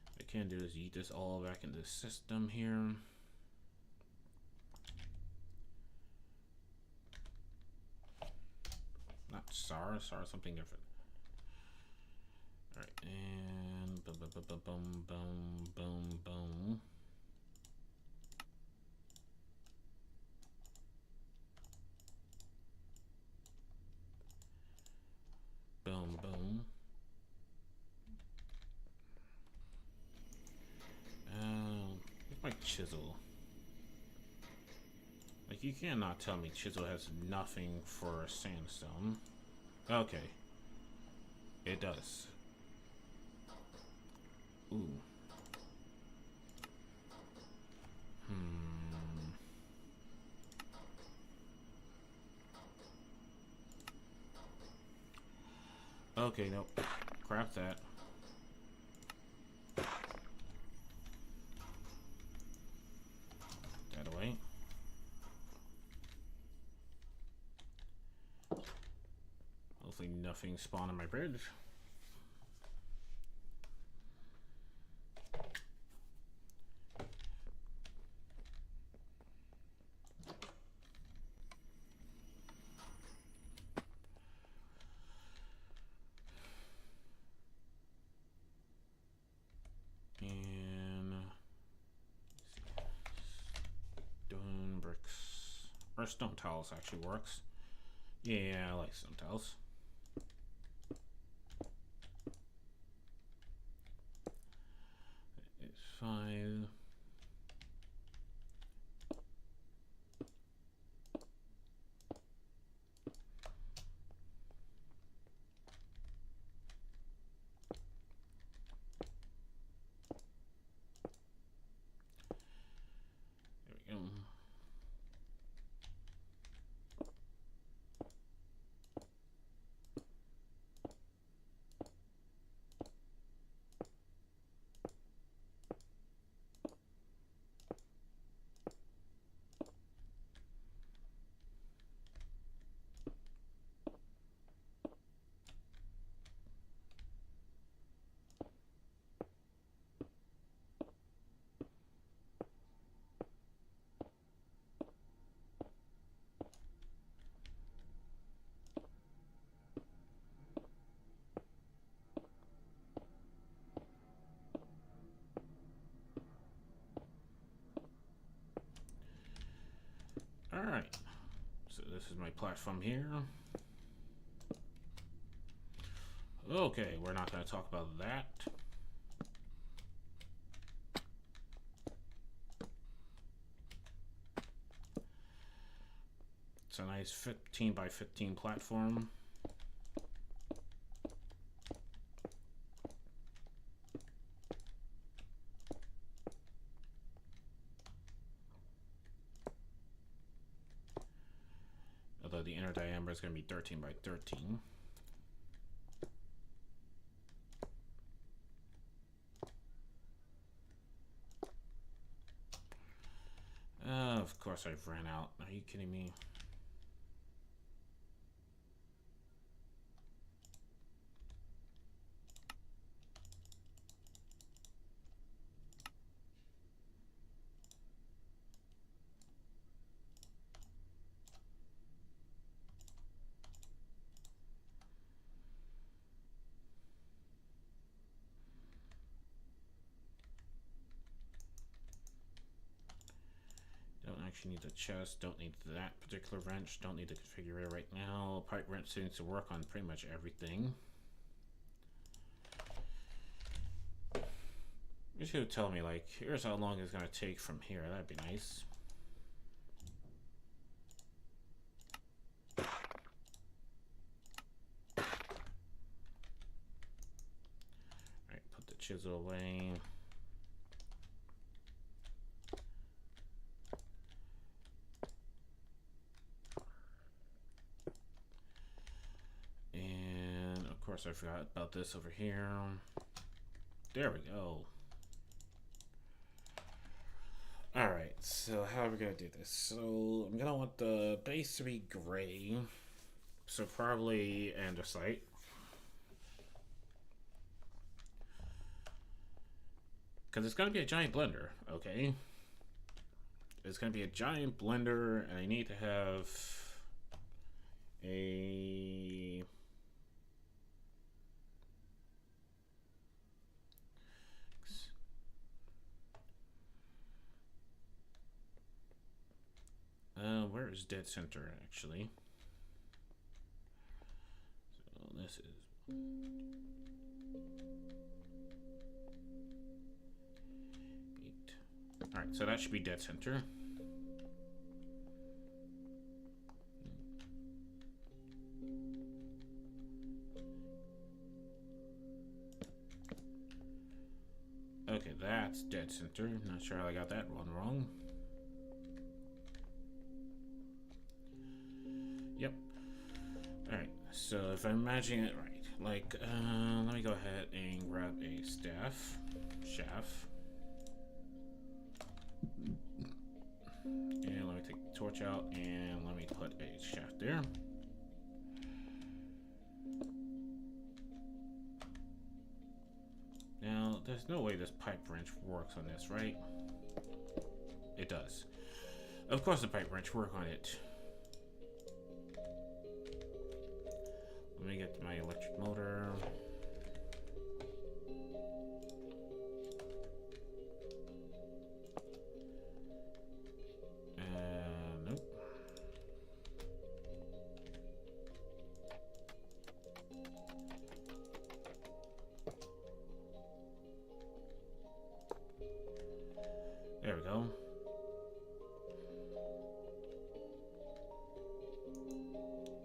What I can do is eat this all back into the system here. Not SAR, SAR is something different. Alright, and boom, boom, boom, boom, boom, boom, boom. Boom, boom. Where's my chisel? Like, you cannot tell me chisel has nothing for sandstone. Okay. It does. Ooh. Okay, nope. Crap that. That away. Hopefully nothing spawned on my bridge. Or stone tiles actually works. Yeah, I like stone tiles. It's fine. There we go. Alright, so this is my platform here. Okay, we're not going to talk about that. It's a nice 15 by 15 platform. Although the inner diameter is going to be 13 by 13. Of course I've ran out. Are you kidding me? Actually need the chest, don't need that particular wrench, don't need the configurator right now. Pipe wrench seems to work on pretty much everything. You should tell me, like, here's how long it's gonna take from here. That'd be nice. Alright, put the chisel away. Of course I forgot about this over here. There we go. Alright, so how are we gonna do this? So I'm gonna want the base to be gray. So probably andesite. Because it's gonna be a giant blender, okay? It's gonna be a giant blender, and I need to have a where is dead center actually? So this is Alright, so that should be dead center. Okay, that's dead center. Not sure how I got that one wrong. Yep. Alright, so if I'm imagining it right, like, let me go ahead and grab a shaft. And let me take the torch out and let me put a shaft there. Now, there's no way this pipe wrench works on this, right? It does. Of course the pipe wrench works on it. Let me get my electric motor. Nope. There we go.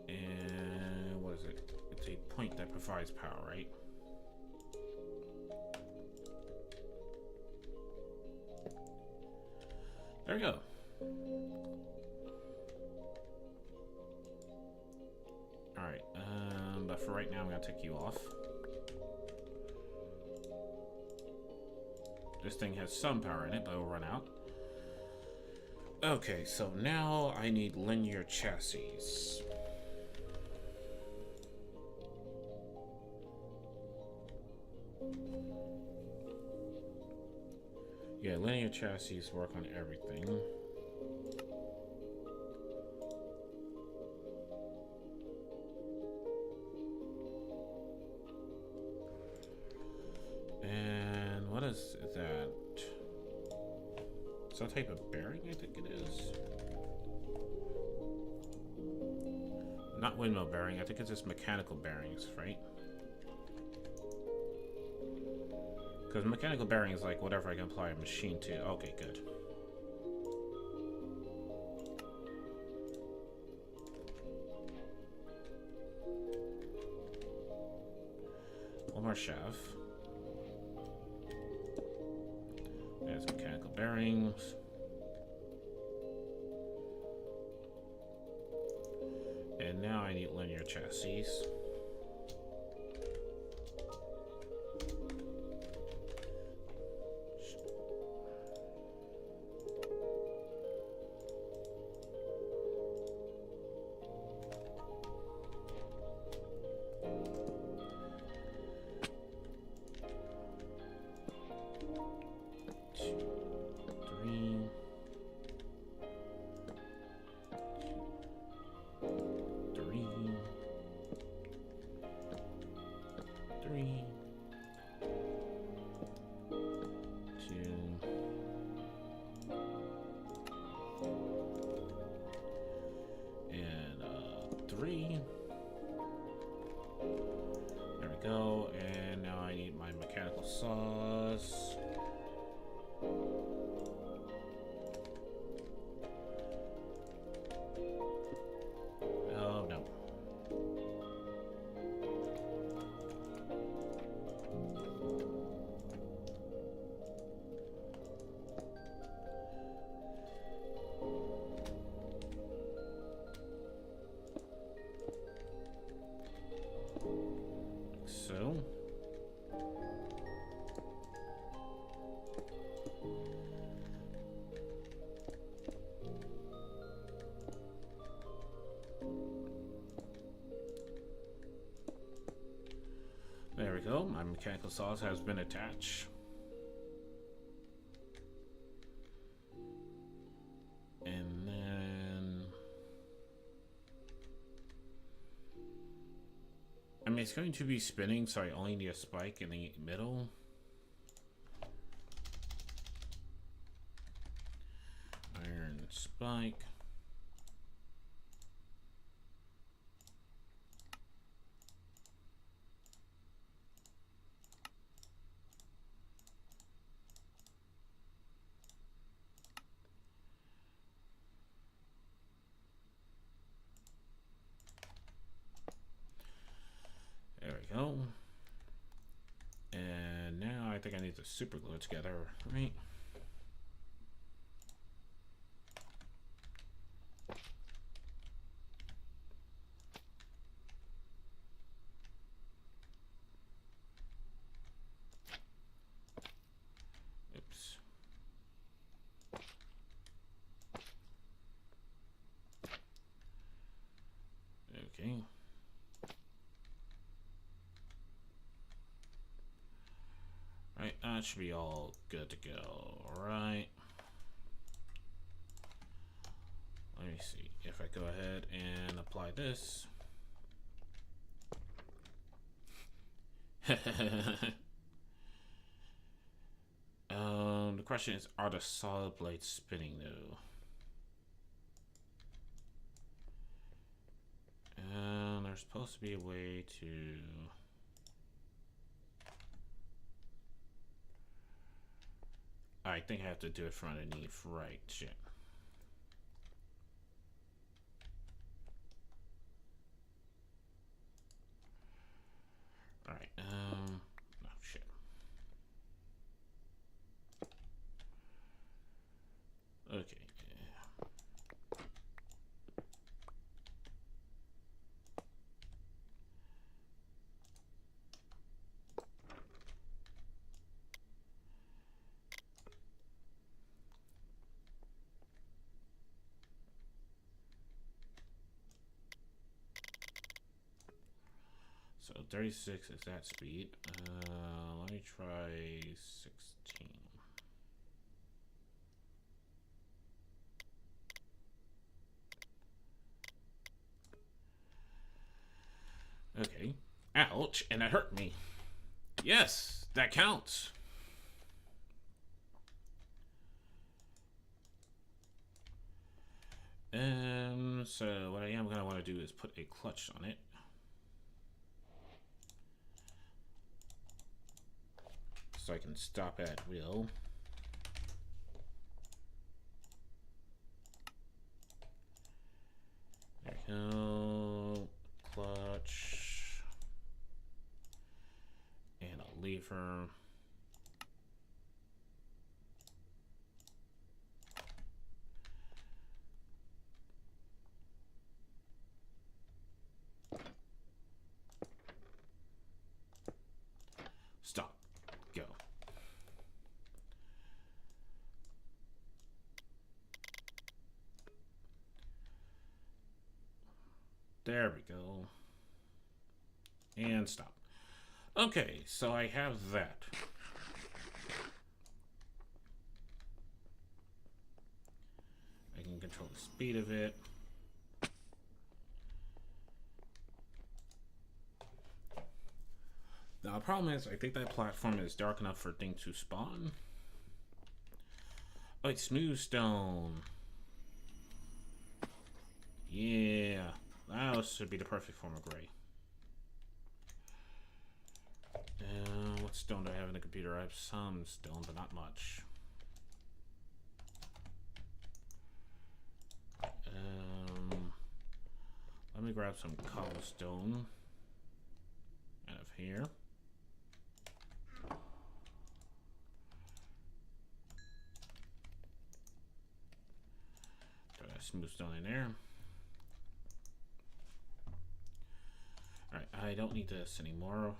And what is it? It's a point that provides power, right? There we go. Alright, but for right now I'm gonna take you off. This thing has some power in it, but it'll run out. Okay, so now I need linear chassis. Yeah, linear chassis work on everything. And what is that? Some type of bearing, I think it is. Not windmill bearing, I think it's just mechanical bearings, right? Because mechanical bearing is like whatever I can apply a machine to. Okay, good. One more shaft. There's mechanical bearings. And now I need linear chassis. There we go, and now I need my mechanical saws. Oh no. So go. My mechanical saws has been attached. And then... I mean, it's going to be spinning, so I only need a spike in the middle. Iron spike. There we go. And now I think I need to super glue it together, right? Oops. Okay. Right, that should be all good to go. Alright. Let me see if I go ahead and apply this. The question is, are the solid blades spinning though? And there's supposed to be a way to... I think I have to do it from underneath, right? Shit. Alright, oh shit. Okay. So 36 is that speed. Let me try 16. Okay. Ouch, and that hurt me. Yes, that counts. So what I am gonna want to do is put a clutch on it. So I can stop at will. There we go. Clutch. And a lever. Stop. Go. There we go. And stop. Okay, so I have that. I can control the speed of it. Now the problem is, I think that platform is dark enough for things to spawn. Oh, it's smooth stone. Yeah, that should be the perfect form of gray. What stone do I have in the computer? I have some stone, but not much. Let me grab some cobblestone out of here. Throw that smooth stone in there. Alright, I don't need this anymore.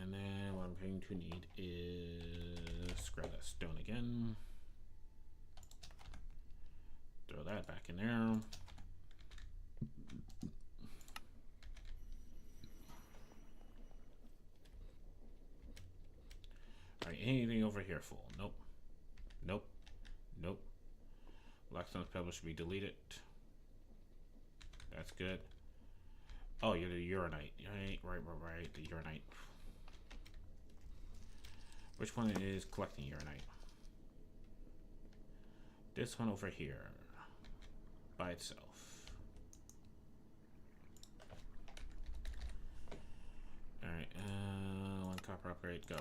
And then what I'm going to need is grab that stone again. Throw that back in there. over here full? Nope. Nope. Nope. Blackstone's Pebble should be deleted. That's good. Oh, you're the Uranite. Right. The Uranite. Which one is collecting Uranite? This one over here. By itself. Alright, one copper upgrade, go.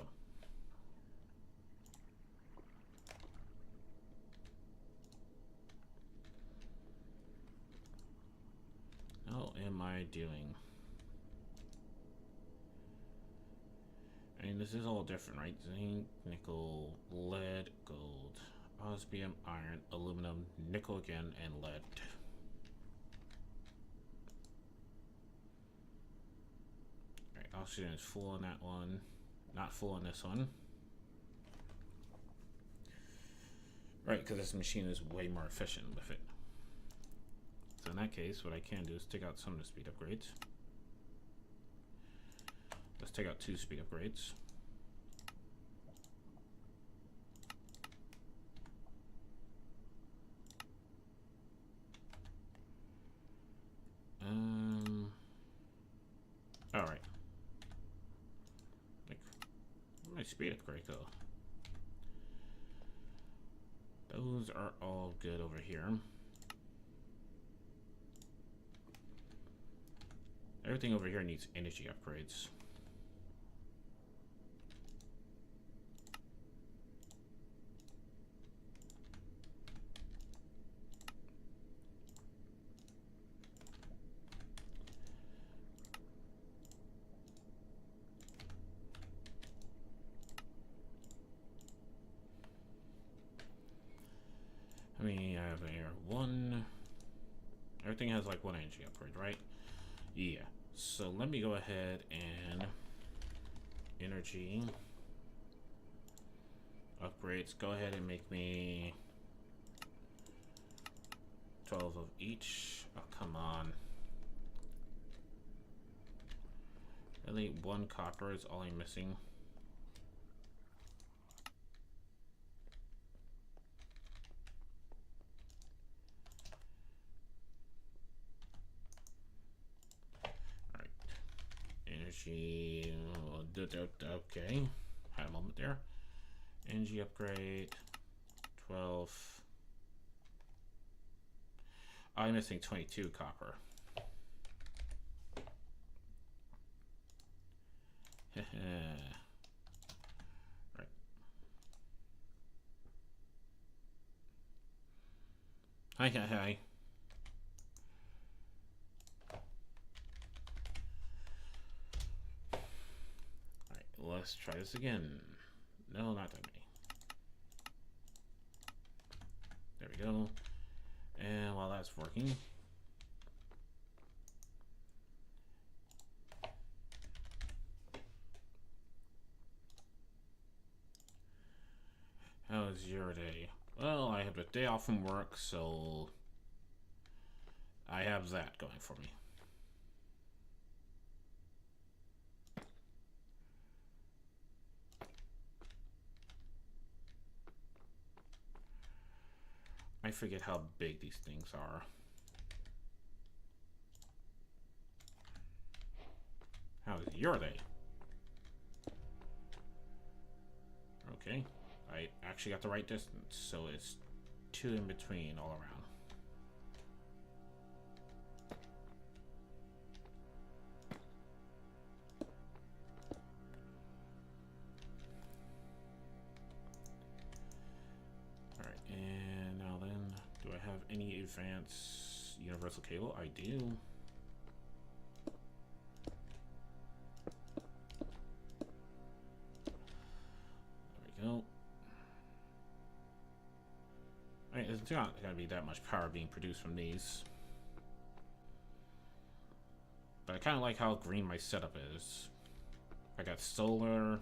How am I doing? I mean, this is all different, right? Zinc, nickel, lead, gold, osmium, iron, aluminum, nickel again, and lead. Alright, oxygen is full on that one. Not full on this one. Right, because this machine is way more efficient with it. So in that case, what I can do is take out some of the speed upgrades. Let's take out 2 speed upgrades. All right. Like, where'd my speed upgrade go? Those are all good over here. Everything over here needs energy upgrades. I mean, I have here 1. Everything has like 1 energy upgrade, right? Yeah. So let me go ahead and energy upgrades. Go ahead and make me 12 of each. Oh, come on. Really, 1 copper is all I'm missing. Energy, okay, had a moment there. Energy upgrade, 12. I'm missing 22 copper. Right. Hi. Let's try this again. No, not that many. There we go. And while that's working, how is your day? Well, I have a day off from work, so I have that going for me. I forget how big these things are. How is your day? Okay, I actually got the right distance, so it's 2 in between all around. Any advanced universal cable? I do. There we go. Alright, there's not gonna be that much power being produced from these. But I kind of like how green my setup is. I got solar.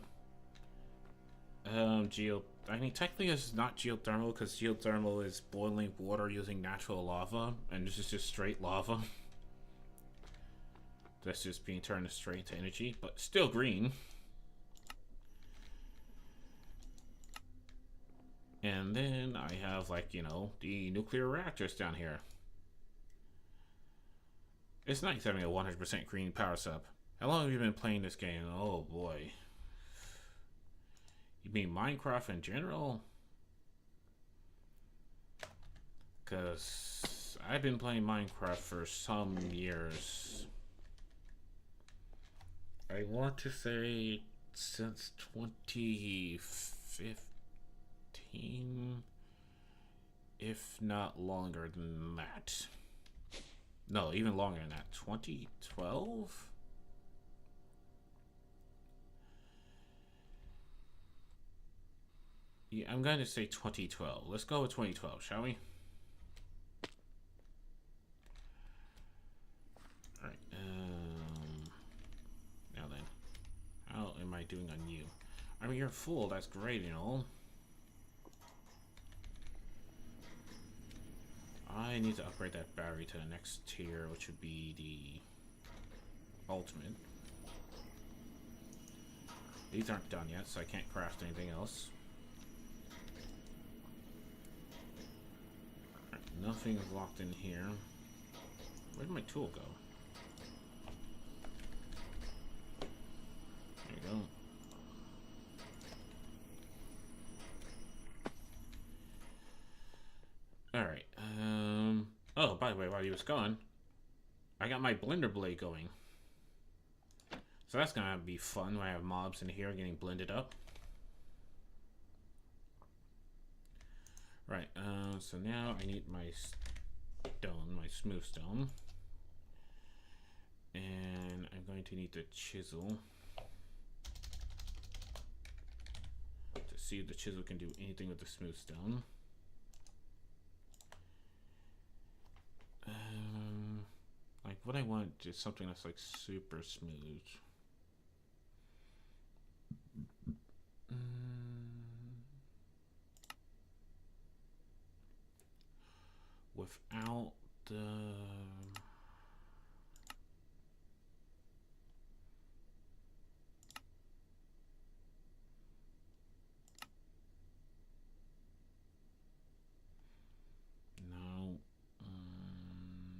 I mean, technically it's not geothermal because geothermal is boiling water using natural lava, and this is just straight lava. That's just being turned straight to energy, but still green. And then I have, like, you know, the nuclear reactors down here. It's nice having a 100% green power sub. How long have you been playing this game? Oh boy. You mean Minecraft in general? Because I've been playing Minecraft for some years. I want to say since 2015, if not longer than that. No, even longer than that. 2012? Yeah, I'm going to say 2012. Let's go with 2012, shall we? Alright, now then. How am I doing on you? I mean, you're full, that's great, you know. I need to upgrade that battery to the next tier, which would be the ultimate. These aren't done yet, so I can't craft anything else. Right, nothing is locked in here. Where did my tool go? There you go. Alright, oh, by the way, while he was gone, I got my blender blade going. So that's gonna be fun when I have mobs in here getting blended up. Right, so now I need my stone, my smooth stone. And I'm going to need the chisel to see if the chisel can do anything with the smooth stone. Like what I want is something that's like super smooth. Without the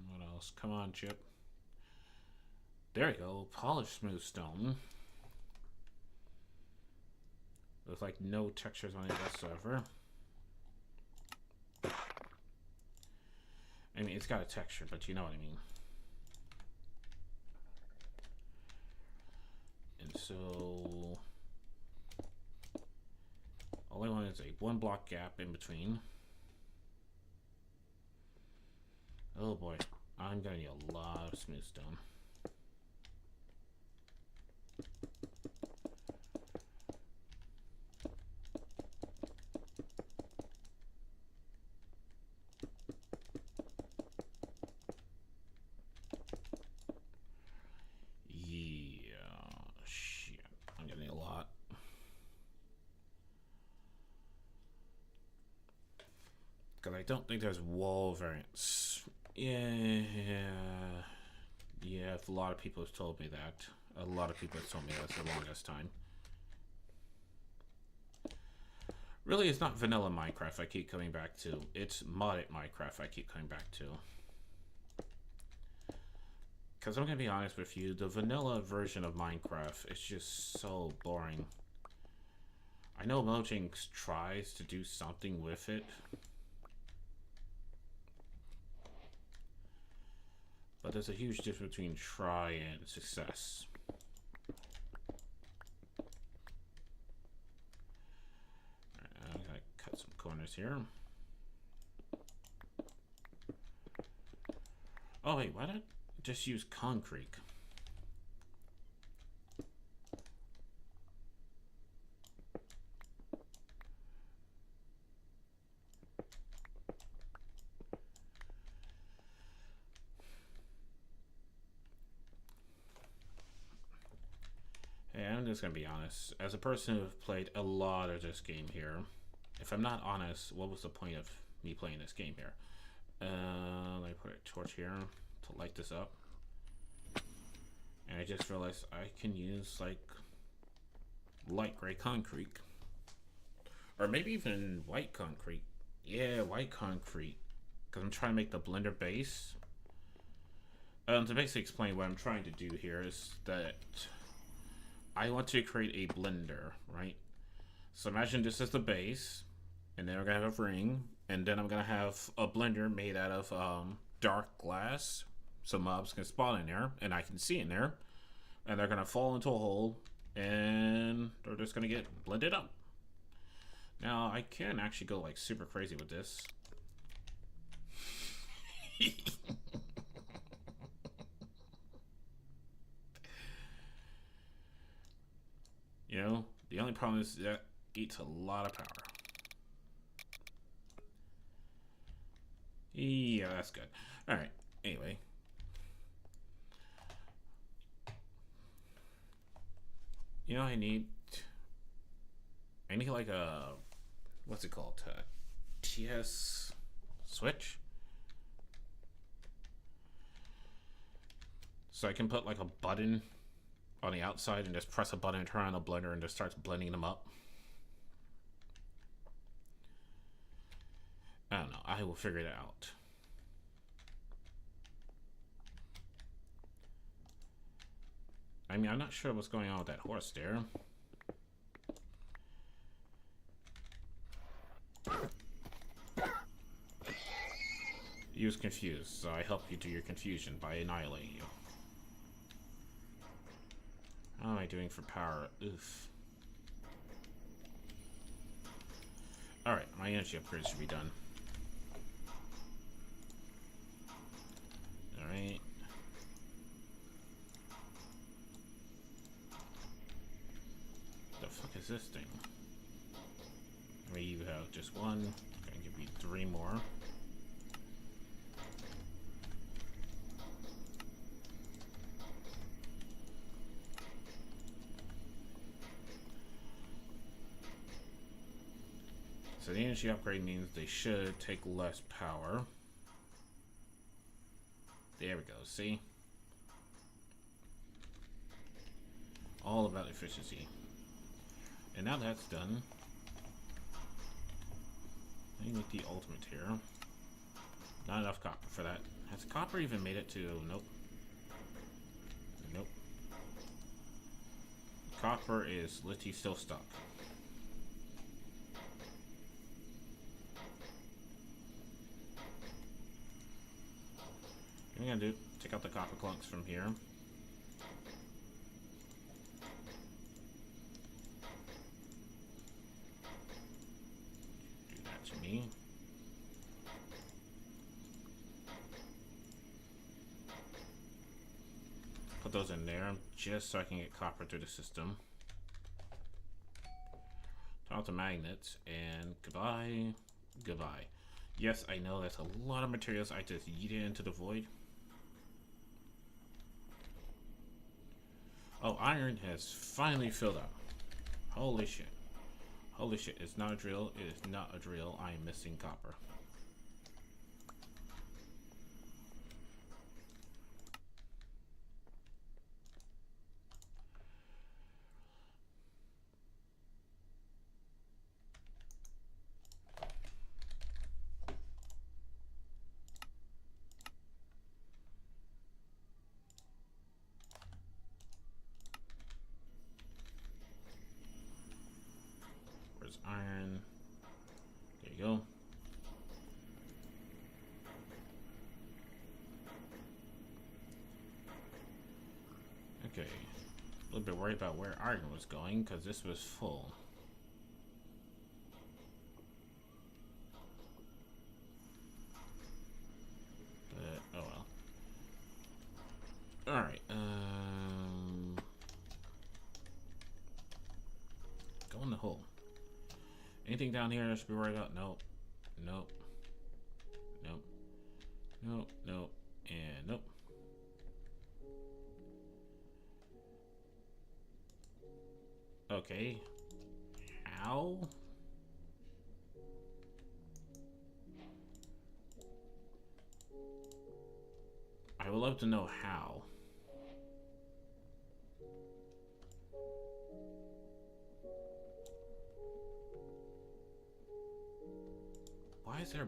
what else? Come on, chip. There we go. Polished smooth stone. There's like no textures on it whatsoever. I mean, it's got a texture, but you know what I mean. And so all I want is a 1 block gap in between. Oh boy, I'm gonna need a lot of smooth stone. I don't think there's wall variants. Yeah, a lot of people have told me that. A lot of people have told me that for the longest time. Really, it's not vanilla Minecraft I keep coming back to. It's modded Minecraft I keep coming back to. Because I'm going to be honest with you, the vanilla version of Minecraft is just so boring. I know Mojang tries to do something with it. But there's a huge difference between try and success. Alright, I'm gonna cut some corners here. Oh wait, why not just use concrete? I'm just gonna be honest. As a person who's played a lot of this game here, if I'm not honest, what was the point of me playing this game here? Let me put a torch here to light this up. And I just realized I can use like light gray concrete. Or maybe even white concrete. Yeah, white concrete. Because I'm trying to make the blender base. To basically explain what I'm trying to do here is that I want to create a blender, right? So imagine this is the base, and then we're gonna have a ring, and then I'm gonna have a blender made out of dark glass, so mobs can spawn in there, and I can see in there, and they're gonna fall into a hole, and they're just gonna get blended up. Now I can actually go like super crazy with this. You know, the only problem is that it eats a lot of power. Yeah, that's good. Alright, anyway. You know, I need like a, what's it called? TS switch? So I can put like a button on the outside and just press a button and turn on the blender and just starts blending them up. I don't know. I will figure it out. I mean, I'm not sure what's going on with that horse there. He was confused, so I help you do your confusion by annihilating you. How am I doing for power? Oof. Alright, my energy upgrades should be done. Alright. The fuck is this thing? Maybe you have just one. Gonna give you 3 more. So the energy upgrade means they should take less power. There we go, see? All about efficiency. And now that's done, I need the ultimate here. Not enough copper for that. Has copper even made it to... Nope. Nope. Copper is literally still stuck. What I'm gonna do, take out the copper clunks from here. Do that to me. Put those in there, just so I can get copper through the system. Turn out the magnets, and goodbye, goodbye. Yes, I know that's a lot of materials I just yeeted into the void. Oh, iron has finally filled up. Holy shit. Holy shit, it's not a drill. It is not a drill. I am missing copper. Iron. There you go. Okay. A little bit worried about where iron was going because this was full. But, oh well. Alright, go in the hole. Anything down here I should be worried about? Nope. Nope. Nope. Nope. Nope. And nope. Okay. How? I would love to know how. is there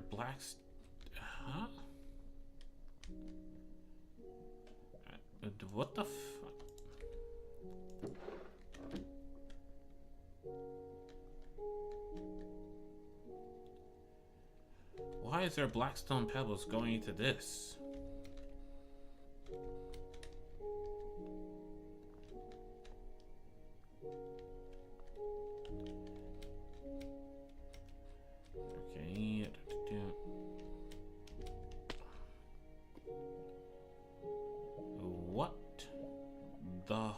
huh? What the fuck? Why is there blackstone pebbles going into this? Okay. What the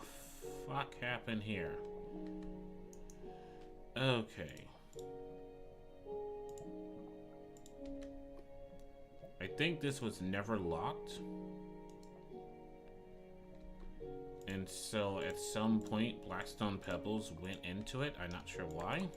fuck happened here? Okay. I think this was never locked. And so at some point, blackstone pebbles went into it. I'm not sure why.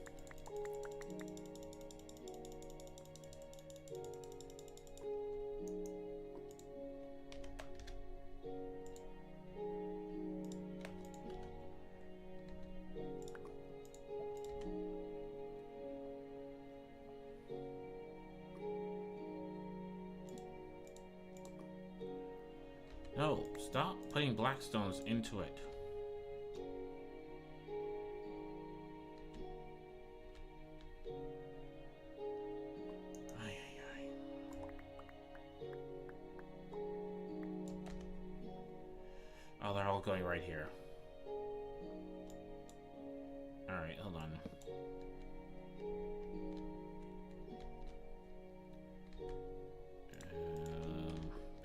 No, stop putting blackstones into it. Ay, ay, ay. Oh, they're all going right here. Alright, hold on.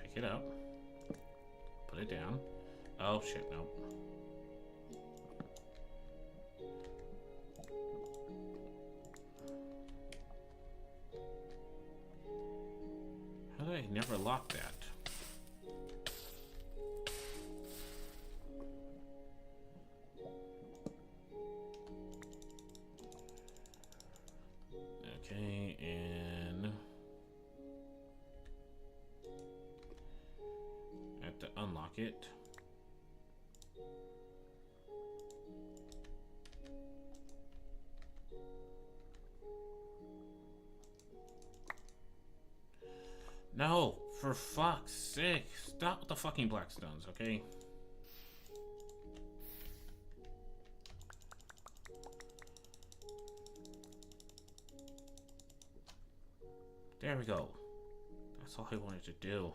Pick it up. Put it down. Oh shit, no. How did I never lock that? Okay, and I have to unlock it. No, for fuck's sake, stop with the fucking blackstones, okay? There we go. That's all I wanted to do.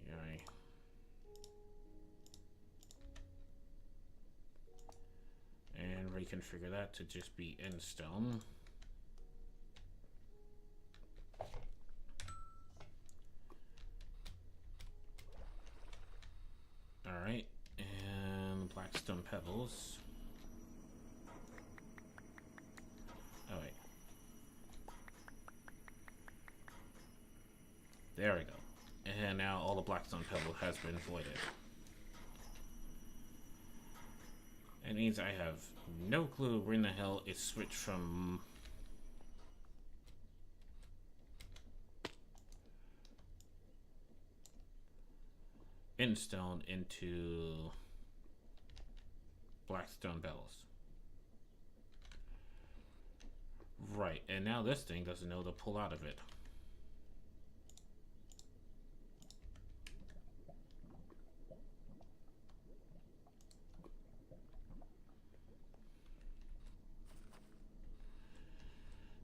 Yay. And reconfigure that to just be in stone. Alright, and blackstone pebbles. Oh wait. There we go. And now all the blackstone pebble has been voided. It means I have no clue where in the hell it switched from in stone into blackstone bells. Right, and now this thing doesn't know to pull out of it.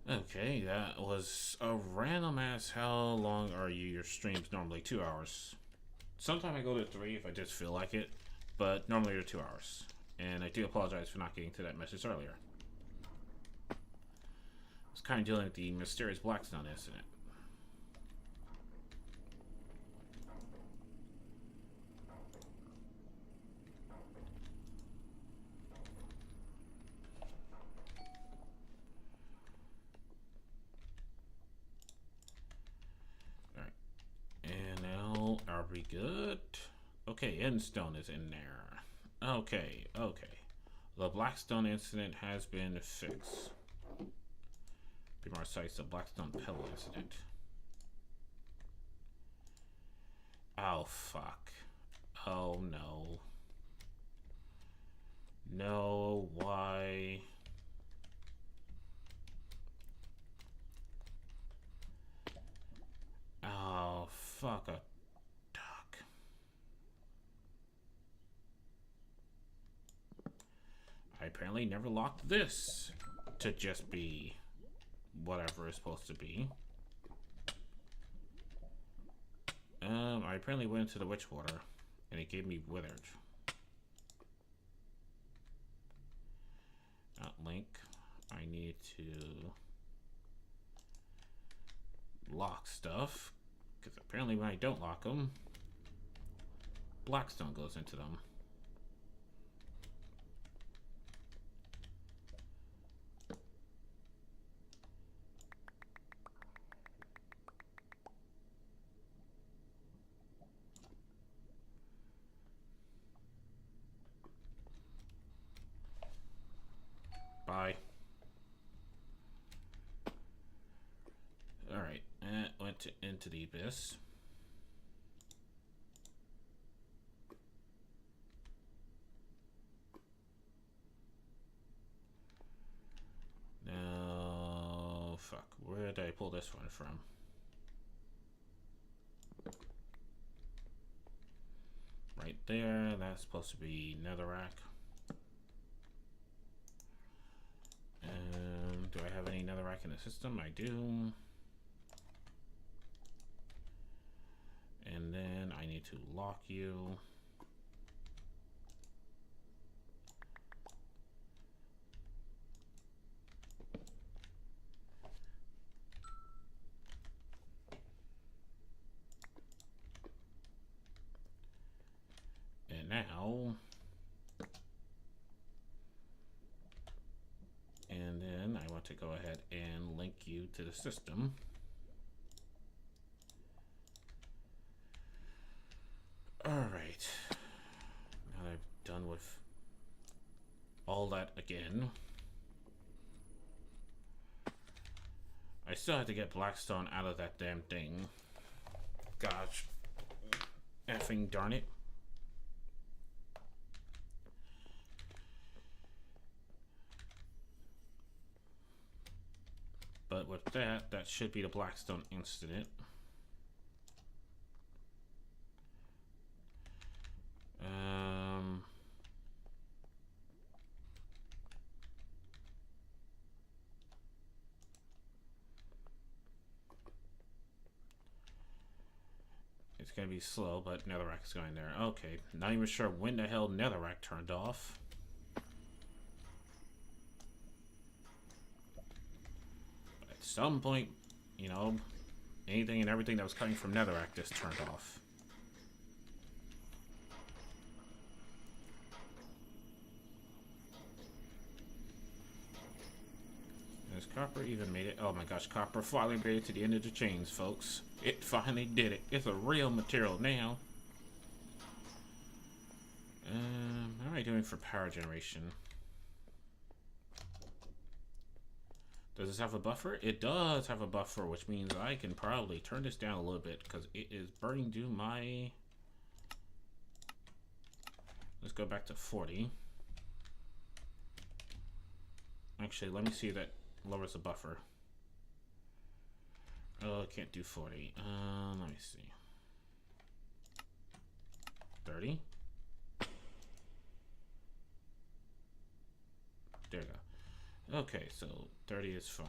Okay, that was a random ass. How long are your streams normally? 2 hours. Sometimes I go to 3 if I just feel like it, but normally they're 2 hours. And I do apologize for not getting to that message earlier. I was kind of dealing with the mysterious blackstone incident. Alright. And now, are we good? Okay, endstone is in there. Okay, okay. The blackstone incident has been fixed. Be more precise, the blackstone pebble incident. Oh, fuck. Oh no. No, why? Oh, fuck a duck. I apparently never locked this to just be whatever it's supposed to be. I apparently went into the witch water and it gave me withered. Not link. I need to lock stuff because apparently when I don't lock them, Blackstone goes into them. Bye. Alright, went into the abyss. No, fuck. Where did I pull this one from? Right there. That's supposed to be netherrack. Do I have any netherrack in the system? I do. And then I need to lock you. And now, and then I want to go ahead and link you to the system. All right. Now that I've done with all that again, I still have to get Blackstone out of that damn thing. Gosh, effing darn it. But with that, that should be the Blackstone incident. It's gonna be slow, but netherrack's going there. Okay, not even sure when the hell netherrack turned off. But at some point, you know, anything and everything that was coming from netherrack just turned off. Has Copper even made it? Oh my gosh, Copper finally made it to the end of the chains, folks. It finally did it. It's a real material now. How am I doing for power generation? Does this have a buffer? It does have a buffer, which means I can probably turn this down a little bit because it is burning through my... Let's go back to 40. Actually, let me see if that lowers the buffer. Oh, I can't do 40. Let me see. 30. There we go. Okay, so 30 is fine.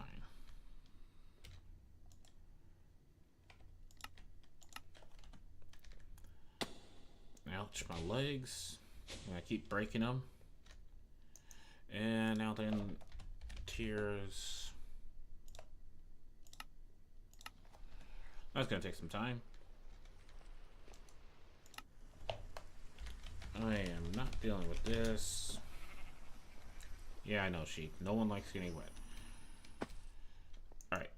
Ouch, my legs. I keep breaking them. And now then, tears. That's gonna take some time. I am not dealing with this. Yeah, I know, sheep. No one likes getting wet. Alright,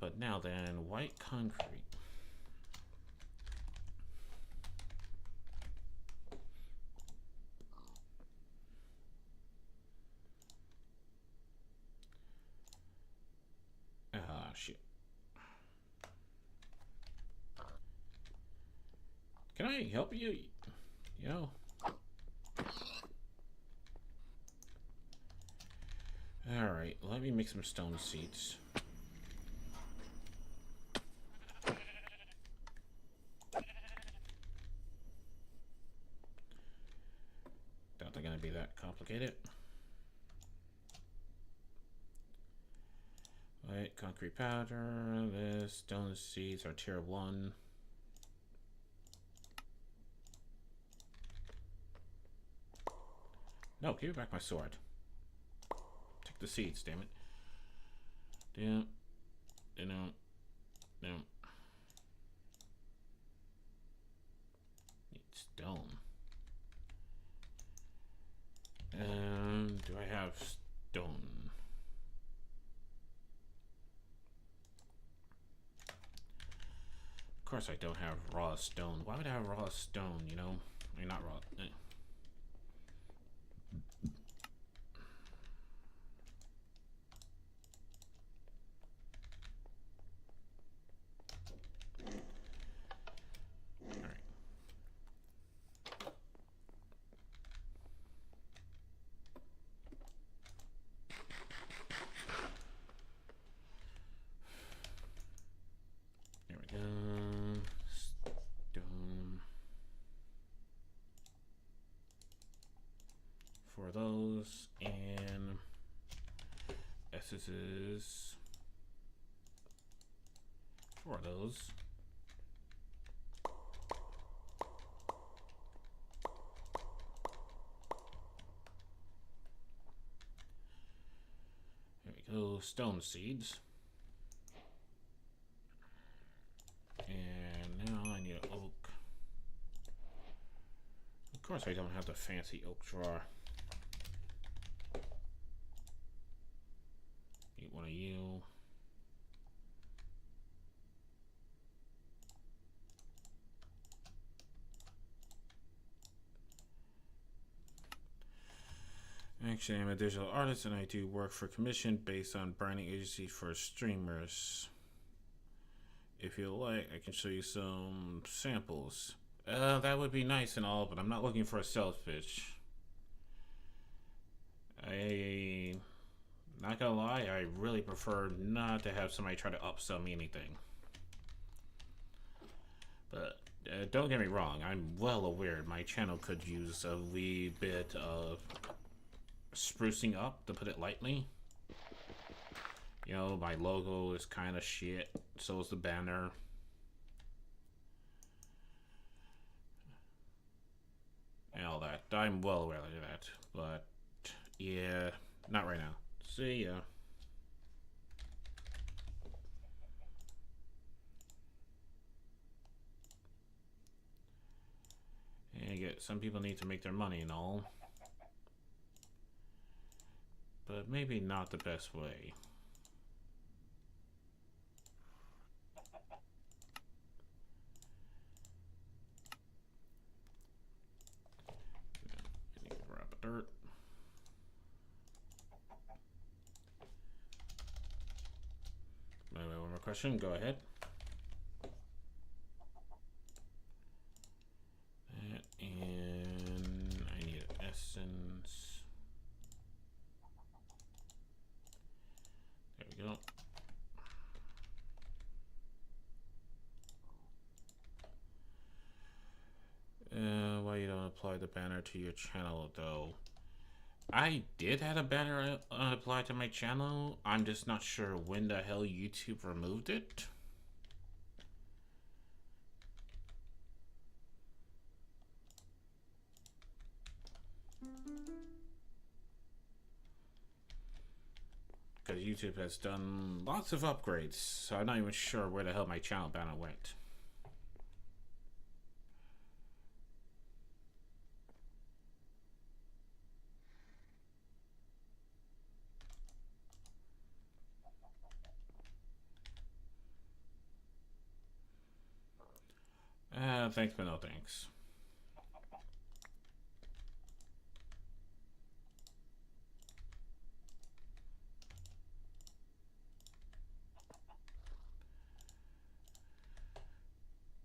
but now then, white concrete. Ah, shit. Can I help you? You know? Alright, let me make some stone seeds. Doubt they're gonna be that complicated. Right, concrete powder, this, stone seeds are tier 1. No, give me back my sword. Take the seeds, damn it. Damn. No. Need stone. Do I have stone? Of course I don't have raw stone. Why would I have raw stone, you know? I mean, not raw. For those, and essences for those. There we go, stone seeds. And now I need an oak. Of course I don't have the fancy oak drawer. Need one of you. Actually, I'm a digital artist and I do work for commission based on branding agency for streamers. If you like, I can show you some samples. That would be nice and all, but I'm not looking for a sales pitch. Not gonna lie, I really prefer not to have somebody try to upsell me anything. But don't get me wrong, I'm well aware my channel could use a wee bit of sprucing up, to put it lightly. You know, my logo is kind of shit, so is the banner. And all that. I'm well aware of that, but yeah, not right now. See ya. And some people need to make their money and all, but maybe not the best way. I need to grab a dirt. One more question, go ahead. That, and I need an essence. There we go. Why you don't apply the banner to your channel though? I did have a banner applied to my channel. I'm just not sure when the hell YouTube removed it. Because YouTube has done lots of upgrades, so I'm not even sure where the hell my channel banner went. Thanks, but no thanks.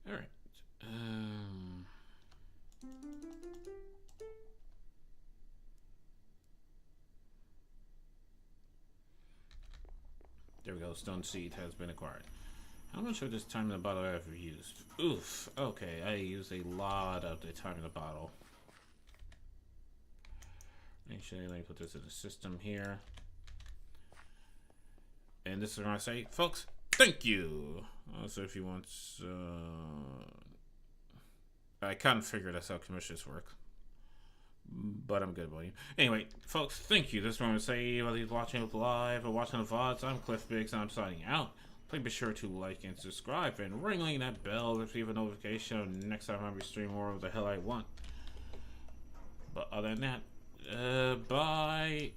All right. There we go. Stone seed has been acquired. How much of this time in the bottle have I used? Oof. Okay, I used a lot of the time in the bottle. Actually, let me put this in the system here. And this is what I say, folks. Thank you. Also, if you want, I can't figure that's how commissions work, but I'm good about you. Anyway, folks, thank you. This is what I'm gonna say. Whether you're watching it live or watching the VODs, I'm Cliff Biggs, and I'm signing out. Please be sure to like and subscribe and ring that bell to receive a notification next time I stream more of the hell I want. But other than that, bye.